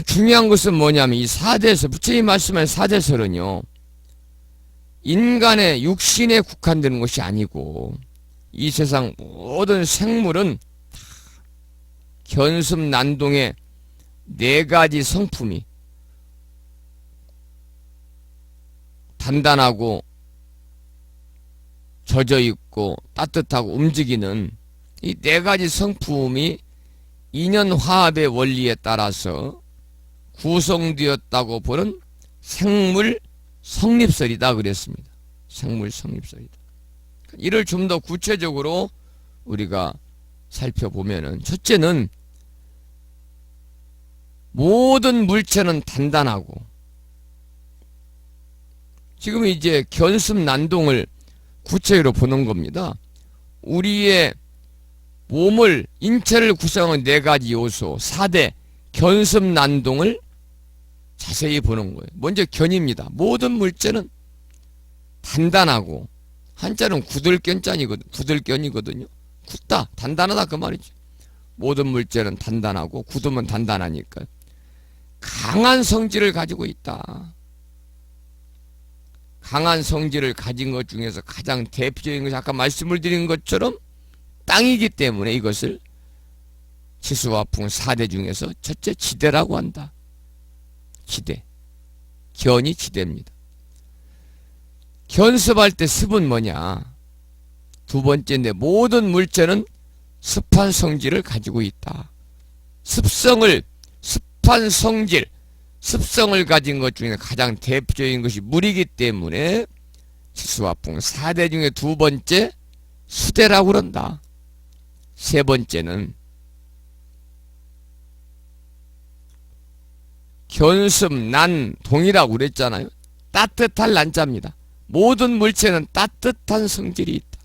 중요한 것은 뭐냐면 이 사대설, 부처님 말씀한 사대설은요, 인간의 육신에 국한되는 것이 아니고 이 세상 모든 생물은 견습난동의 4가지 성품이 단단하고 젖어있고 따뜻하고 움직이는 이 4가지 성품이 인연화합의 원리에 따라서 구성되었다고 보는 생물 성립설이다 그랬습니다. 생물 성립설이다. 이를 좀 더 구체적으로 우리가 살펴보면은 첫째는 모든 물체는 단단하고 지금 이제 견습난동을 구체적으로 보는 겁니다. 우리의 몸을 인체를 구성하는 4가지 요소 4대 견습난동을 자세히 보는 거예요. 먼저 견입니다. 모든 물체는 단단하고 한자는 굳을견이거든요. 굳다, 단단하다 그 말이죠. 모든 물체는 단단하고 굳으면 단단하니까 강한 성질을 가지고 있다. 강한 성질을 가진 것 중에서 가장 대표적인 것이 아까 말씀을 드린 것처럼 땅이기 때문에 이것을 지수화풍 4대 중에서 첫째 지대라고 한다. 지대. 견이 지대입니다. 견습할 때 습은 뭐냐? 두 번째인데 모든 물체는 습한 성질을 가지고 있다. 습한 성질, 습성을 가진 것 중에 가장 대표적인 것이 물이기 때문에 지수화풍 4대 중에 두 번째 수대라고 그런다. 세 번째는 견습난동이라고 그랬잖아요. 따뜻할 난자입니다. 모든 물체는 따뜻한 성질이 있다.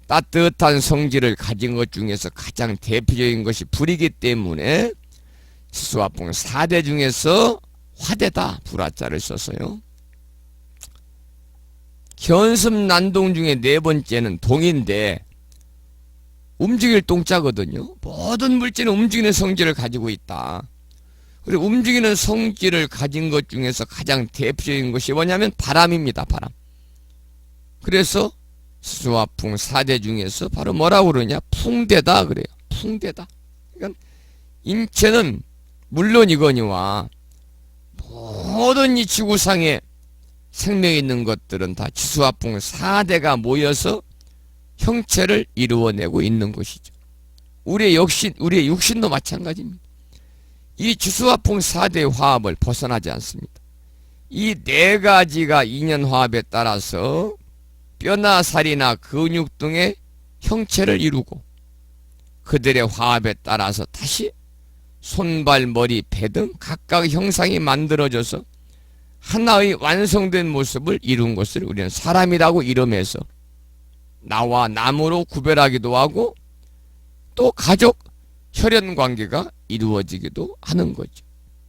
따뜻한 성질을 가진 것 중에서 가장 대표적인 것이 불이기 때문에 지수화풍 4대 중에서 화대다. 불화자를 써서요. 견습난동 중에 4번째는 동인데 움직일 동자거든요. 모든 물질은 움직이는 성질을 가지고 있다. 그리고 움직이는 성질을 가진 것 중에서 가장 대표적인 것이 뭐냐면 바람입니다. 바람. 그래서 지수화풍 4대 중에서 바로 뭐라고 그러냐? 풍대다 그래요. 풍대다. 그러니까 인체는 물론이거니와 모든 이 지구상에 생명이 있는 것들은 다 지수화풍 4대가 모여서 형체를 이루어내고 있는 것이죠. 우리의 육신도 마찬가지입니다. 이 지수화풍 4대 화합을 벗어나지 않습니다. 이 4가지가 인연화합에 따라서 뼈나 살이나 근육 등의 형체를 이루고 그들의 화합에 따라서 다시 손발, 머리, 배 등 각각 형상이 만들어져서 하나의 완성된 모습을 이룬 것을 우리는 사람이라고 이름해서 나와 남으로 구별하기도 하고 또 가족, 혈연 관계가 이루어지기도 하는 거죠.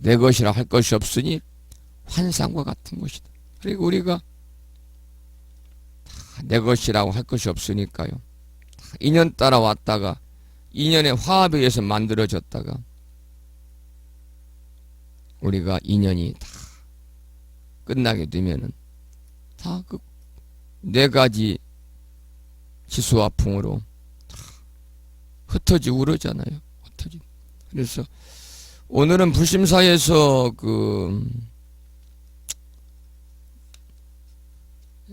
내 것이라 할 것이 없으니 환상과 같은 것이다. 그리고 우리가 다 내 것이라고 할 것이 없으니까요. 인연 따라왔다가 인연의 화합에 의해서 만들어졌다가 우리가 인연이 다 끝나게 되면은 다 그 네 가지 지수화풍으로 다 흩어지고 그러잖아요. 흩어지고. 그래서 오늘은 불심사에서 그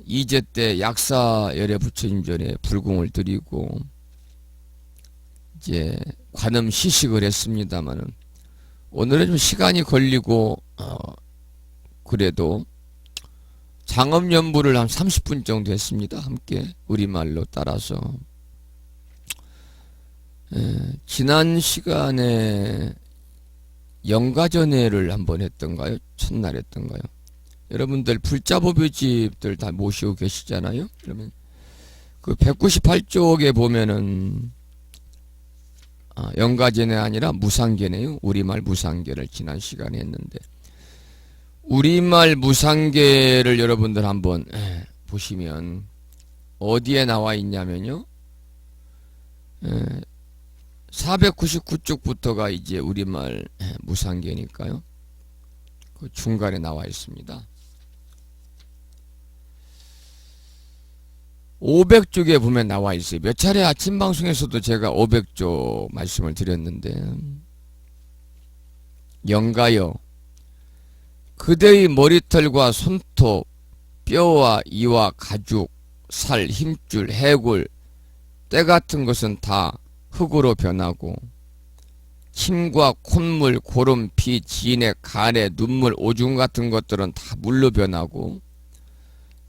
이제 때 약사열애 부처님 전에 불공을 드리고 이제 관음 시식을 했습니다마는 오늘은 좀 시간이 걸리고 그래도 장엄연부를 한 30분 정도 했습니다. 함께 우리말로 따라서 지난 시간에 영가전회를 한번 했던가요? 첫날 했던가요? 여러분들 불자보배집들 다 모시고 계시잖아요. 그러면 그 198쪽에 보면은 영가전회 아니라 무상계네요. 우리말 무상계를 지난 시간에 했는데 우리말 무상계를 여러분들 한번 보시면 어디에 나와 있냐면요. 499쪽부터가 이제 우리말 무상계니까요. 그 중간에 나와 있습니다. 500쪽에 보면 나와 있어요. 몇 차례 아침 방송에서도 제가 500쪽 말씀을 드렸는데 영가여 그대의 머리털과 손톱, 뼈와 이와 가죽, 살, 힘줄, 해골, 때 같은 것은 다 흙으로 변하고 침과 콧물, 고름, 피, 진액, 간에, 눈물, 오줌 같은 것들은 다 물로 변하고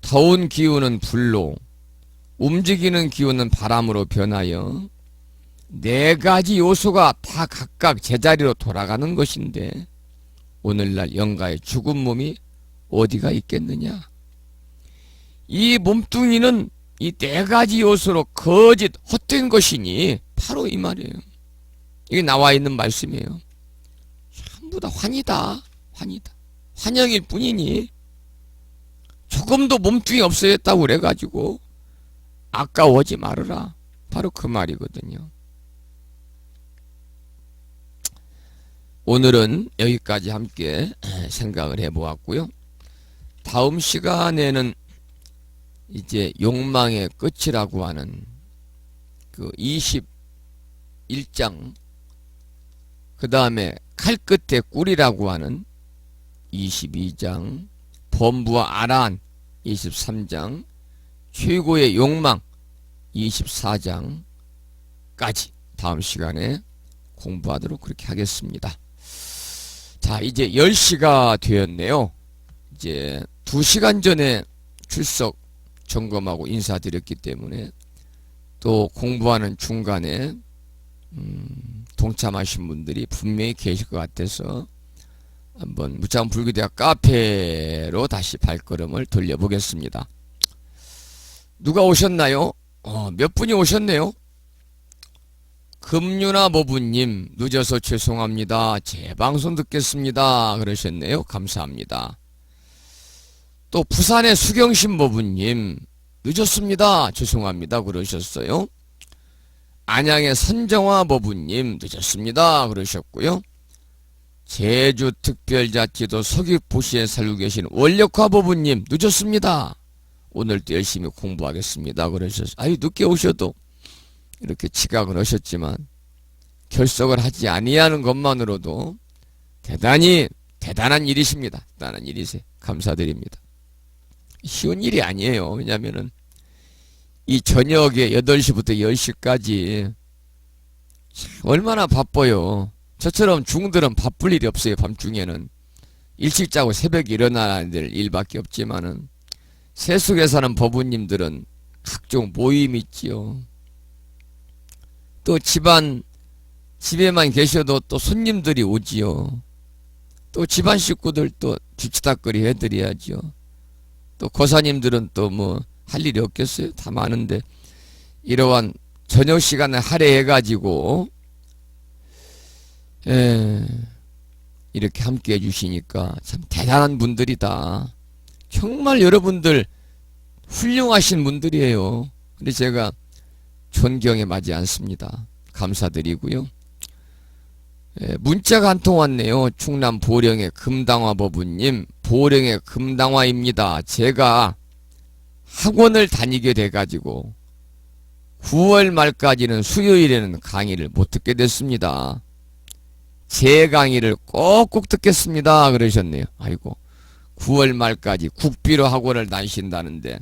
더운 기운은 불로 움직이는 기운은 바람으로 변하여 네 가지 요소가 다 각각 제자리로 돌아가는 것인데 오늘날 영가의 죽은 몸이 어디가 있겠느냐? 이 몸뚱이는 이 네 가지 요소로 거짓 헛된 것이니 바로 이 말이에요. 이게 나와 있는 말씀이에요. 전부 다 환이다. 환이다. 환영일 뿐이니 조금도 몸뚱이 없어졌다고 그래가지고 아까워하지 말아라. 바로 그 말이거든요. 오늘은 여기까지 함께 생각을 해보았고요. 다음 시간에는 이제 욕망의 끝이라고 하는 그 21장 그 다음에 칼끝의 꿀이라고 하는 22장 범부와 아란 23장 최고의 욕망 24장까지 다음 시간에 공부하도록 그렇게 하겠습니다. 자, 이제 10시가 되었네요. 이제 2시간 전에 출석 점검하고 인사드렸기 때문에 또 공부하는 중간에 동참하신 분들이 분명히 계실 것 같아서 한번 무창불교대학 카페로 다시 발걸음을 돌려보겠습니다. 누가 오셨나요? 몇 분이 오셨네요. 금유나 모부님 늦어서 죄송합니다. 제 방송 듣겠습니다. 그러셨네요. 감사합니다. 또 부산의 수경신 모부님 늦었습니다. 죄송합니다. 그러셨어요. 안양의 선정화 모부님 늦었습니다. 그러셨고요. 제주특별자치도 서귀포시에 살고 계신 원력화 모부님 늦었습니다. 오늘도 열심히 공부하겠습니다. 그러셨어요. 아유 늦게 오셔도 이렇게 지각을 하셨지만 결석을 하지 아니하는 것만으로도 대단한 일이십니다. 대단한 일이세요. 감사드립니다. 쉬운 일이 아니에요. 왜냐면은 이 저녁에 8시부터 10시까지 얼마나 바빠요. 저처럼 중들은 바쁠 일이 없어요. 밤중에는 일찍 자고 새벽에 일어나야 될 일밖에 없지만은 세속에 사는 법우님들은 각종 모임이 있지요. 또 집에만 계셔도 또 손님들이 오지요. 또 집안 식구들 또 뒤치다거리 해드려야죠. 또 고사님들은 또 뭐 할 일이 없겠어요. 다 많은데 이러한 저녁 시간을 할애해가지고 이렇게 함께 해주시니까 참 대단한 분들이다. 정말 여러분들 훌륭하신 분들이에요. 근데 제가 존경에 맞지 않습니다. 감사드리고요. 문자가 한 통 왔네요. 충남 보령의 금당화 법우님, 보령의 금당화입니다. 제가 학원을 다니게 돼가지고 9월 말까지는 수요일에는 강의를 못 듣게 됐습니다. 제 강의를 꼭꼭 듣겠습니다. 그러셨네요. 아이고, 9월 말까지 국비로 학원을 다니신다는데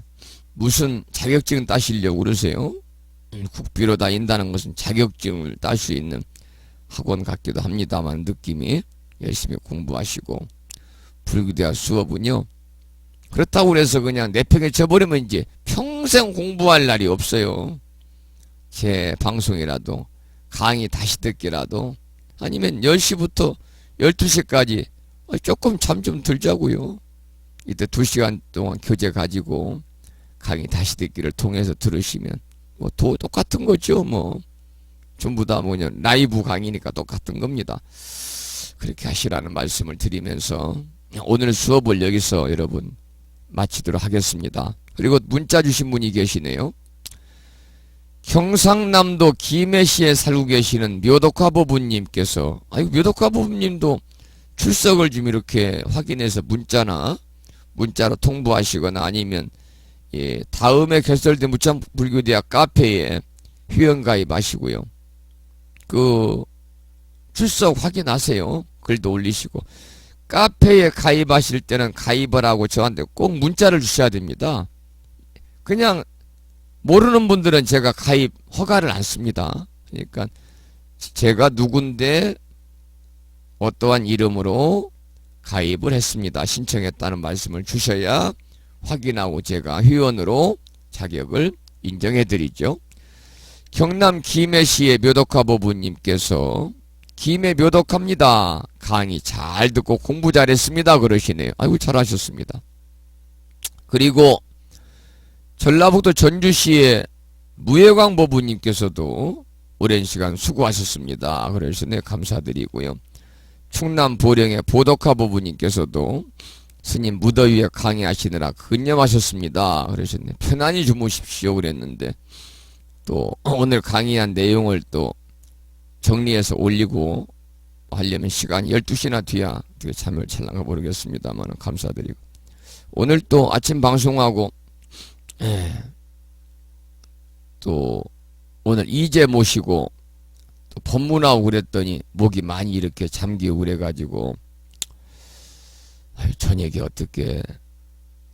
무슨 자격증 따시려고 그러세요? 국비로 다닌다는 것은 자격증을 딸 수 있는 학원 같기도 합니다만 느낌이 열심히 공부하시고 불교대학 수업은요 그렇다고 해서 그냥 내팽에 쳐버리면 이제 평생 공부할 날이 없어요. 제 방송이라도 강의 다시 듣기라도 아니면 10시부터 12시까지 조금 잠 좀 들자고요. 이때 2시간 동안 교재 가지고 강의 다시 듣기를 통해서 들으시면 뭐 똑같은 거죠. 뭐 전부 다 뭐냐 라이브 강의니까 똑같은 겁니다. 그렇게 하시라는 말씀을 드리면서 오늘 수업을 여기서 여러분 마치도록 하겠습니다. 그리고 문자 주신 분이 계시네요. 경상남도 김해시에 살고 계시는 묘덕화 부부님께서 아이고 묘덕화 부부님도 출석을 좀 이렇게 확인해서 문자로 통보하시거나 아니면 다음에 개설된 무참불교대학 카페에 회원가입하시고요. 그 출석 확인하세요. 글도 올리시고 카페에 가입하실 때는 가입을 하고 저한테 꼭 문자를 주셔야 됩니다. 그냥 모르는 분들은 제가 가입 허가를 안 씁니다. 그러니까 제가 누군데 어떠한 이름으로 가입을 했습니다. 신청했다는 말씀을 주셔야 확인하고 제가 회원으로 자격을 인정해드리죠. 경남 김해시의 묘덕화 부부님께서 김해 묘덕합니다. 강의 잘 듣고 공부 잘했습니다. 그러시네요. 아이고 잘하셨습니다. 그리고 전라북도 전주시의 무예광 부부님께서도 오랜 시간 수고하셨습니다. 그러시네요. 감사드리고요. 충남 보령의 보덕화 부부님께서도 스님 무더위에 강의하시느라 근념하셨습니다. 그러셨네요. 편안히 주무십시오. 그랬는데 또 오늘 강의한 내용을 또 정리해서 올리고 하려면 시간이 12시나 뒤야 참을 찰랑가 모르겠습니다만 감사드리고 오늘 또 아침 방송하고 또 오늘 이제 모시고 또 법문하고 그랬더니 목이 많이 이렇게 잠기고 그래가지고 저녁에 어떻게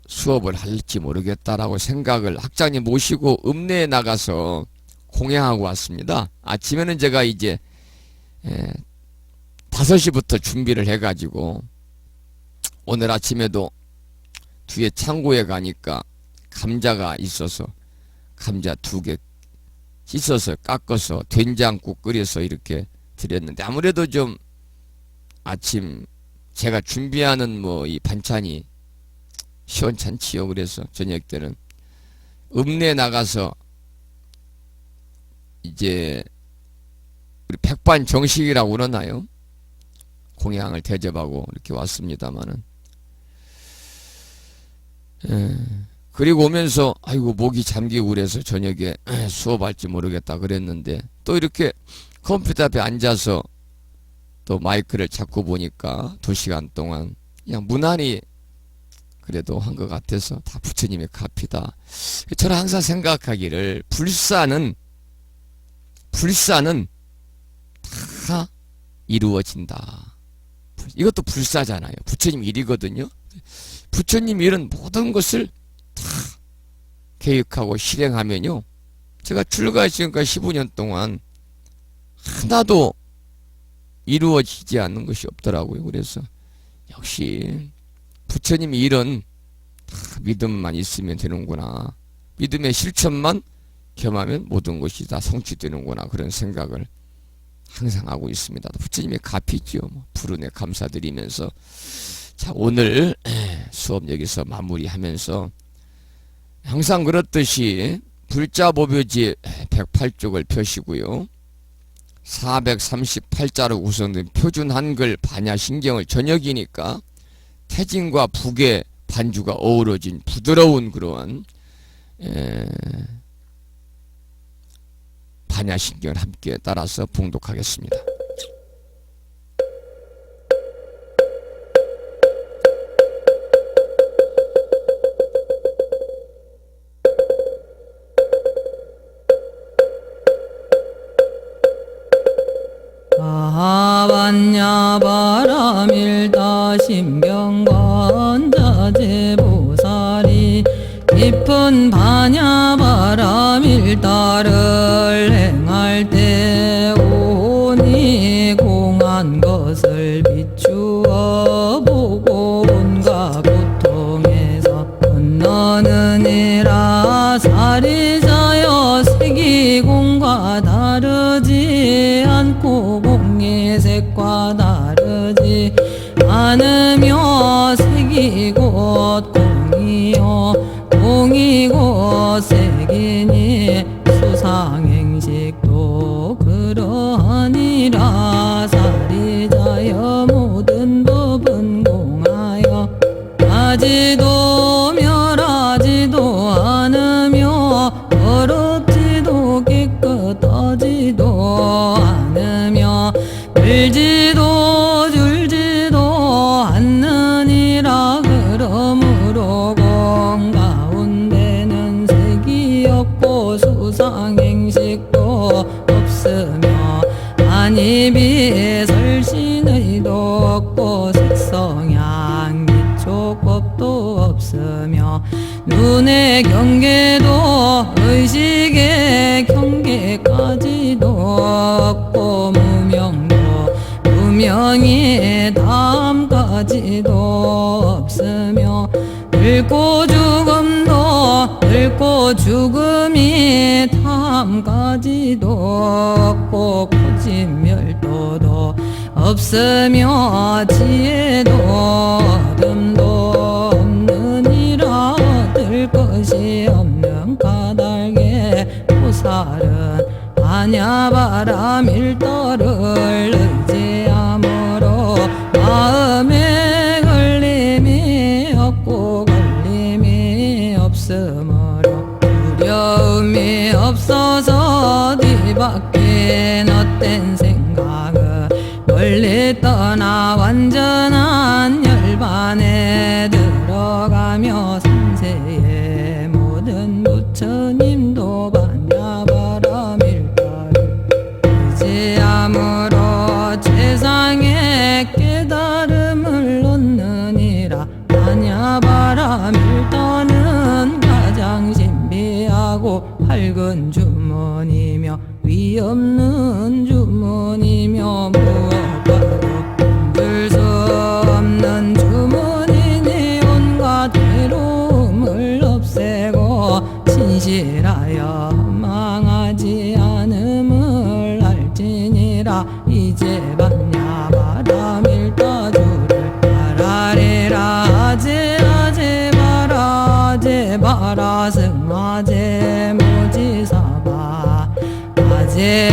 수업을 할지 모르겠다라고 생각을 학장님 모시고 읍내에 나가서 공양하고 왔습니다. 아침에는 제가 이제 5시부터 준비를 해가지고 오늘 아침에도 뒤에 창고에 가니까 감자가 있어서 감자 2개 씻어서 깎아서 된장국 끓여서 이렇게 드렸는데 아무래도 좀 아침 제가 준비하는 뭐 이 반찬이 시원찮지요. 그래서 저녁 때는 읍내에 나가서 이제 우리 백반 정식이라고 그러나요? 공양을 대접하고 이렇게 왔습니다마는 그리고 오면서 아이고 목이 잠기고 그래서 저녁에 수업할지 모르겠다 그랬는데 또 이렇게 컴퓨터 앞에 앉아서 또 마이크를 잡고 보니까 2시간 동안 그냥 무난히 그래도 한 것 같아서 다 부처님의 카피다. 저는 항상 생각하기를 불사는 다 이루어진다. 이것도 불사잖아요. 부처님 일이거든요. 부처님 일은 모든 것을 다 계획하고 실행하면요. 제가 출가해 지금까지 15년 동안 하나도 이루어지지 않는 것이 없더라고요. 그래서 역시 부처님 일은 다 믿음만 있으면 되는구나. 믿음의 실천만 겸하면 모든 것이 다 성취되는구나. 그런 생각을 항상 하고 있습니다. 부처님의 가피지요. 부르네 감사드리면서 자 오늘 수업 여기서 마무리하면서 항상 그렇듯이 불자보묘지 108쪽을 펴시고요. 438자로 구성된 표준 한글 반야신경을 저녁이니까 태진과 북의 반주가 어우러진 부드러운 그러한 반야신경을 함께 따라서 봉독하겠습니다. 아반야 바람일다 신경관자재보살이 깊은 반야 바람일다를 행할 때 오니 공한 것을 비추어 보고 온갖 고통에서 건너느니라. 사리자여 색이공과 다르지 않고 공의 색과 다르지 않으며 색이 곧 공이요 공이 곧 색이니 수상행식도 그러하니라. 사리자여 모든 법은 공하여 하지도 멸하지도 않으며 더럽지도 깨끗하지도 않으며 들지도 줄지도 않느니라. 그러므로 공 가운데는 색이 없고 수상행식도 없으며 안입이 설신의도 없고 색성향 기초법도 없으며 눈의 경계도 의식의 경계까지도 없고 무명도 무명이 다음까지도 없으며 늙고 죽음도 늙고 죽음이 다음까지도 없고 고집멸도도 없으며 지혜도 어둠도 없느니라. 얻을 것이 없는 까닭에 보살은 반야바람일도를 의지함으로 마음에 걸림이 없고 걸림이 없으므로 두려움이 없어서 뒤바뀐 헛된 생각을 멀리 떠나 완전한 열반에 들어가며 삼세의 모든 부처님도 반야바람일도를 의지함으로 최상의 깨달음을 얻느니라. 반야바람일도는 가장 신비하고 밝은 주문이며 위없는 주문이며 무엇과도 힘들 수 없는 주문이니 온갖 괴로움을 없애고 진실하여 망하지 않음을 알지니라. 이제 반야바람일도주를 바라리라. 아제 바라 승아제 모지사바 아제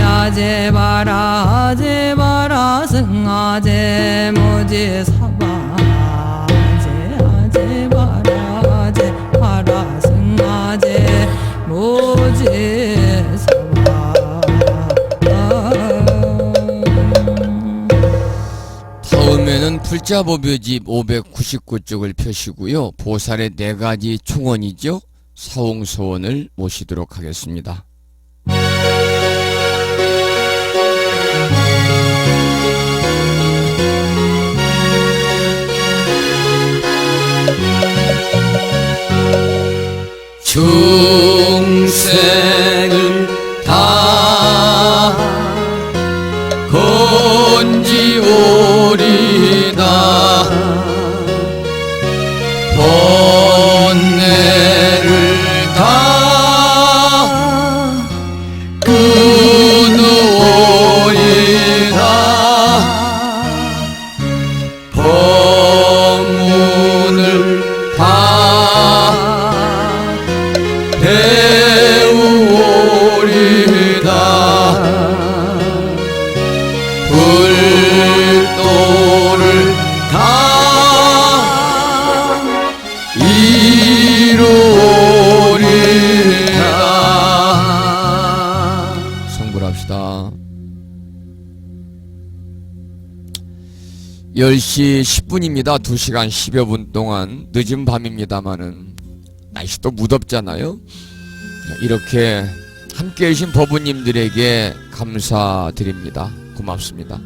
바라 승아제 모지사바 아제 바라 승아제 모지사바. 다음에는 불자보묘집 599쪽을 펴시고요. 보살의 4가지 총언이죠. 사홍서원을 모시도록 하겠습니다. 중생을 다 건지오리다. 번뇌를 다 끊어오리다. 법문을 다 배우오리다. 10시 10분입니다. 2시간 10여 분 동안 늦은 밤입니다마는 날씨도 무덥잖아요. 이렇게 함께 해주신 법우님들에게 감사드립니다. 고맙습니다.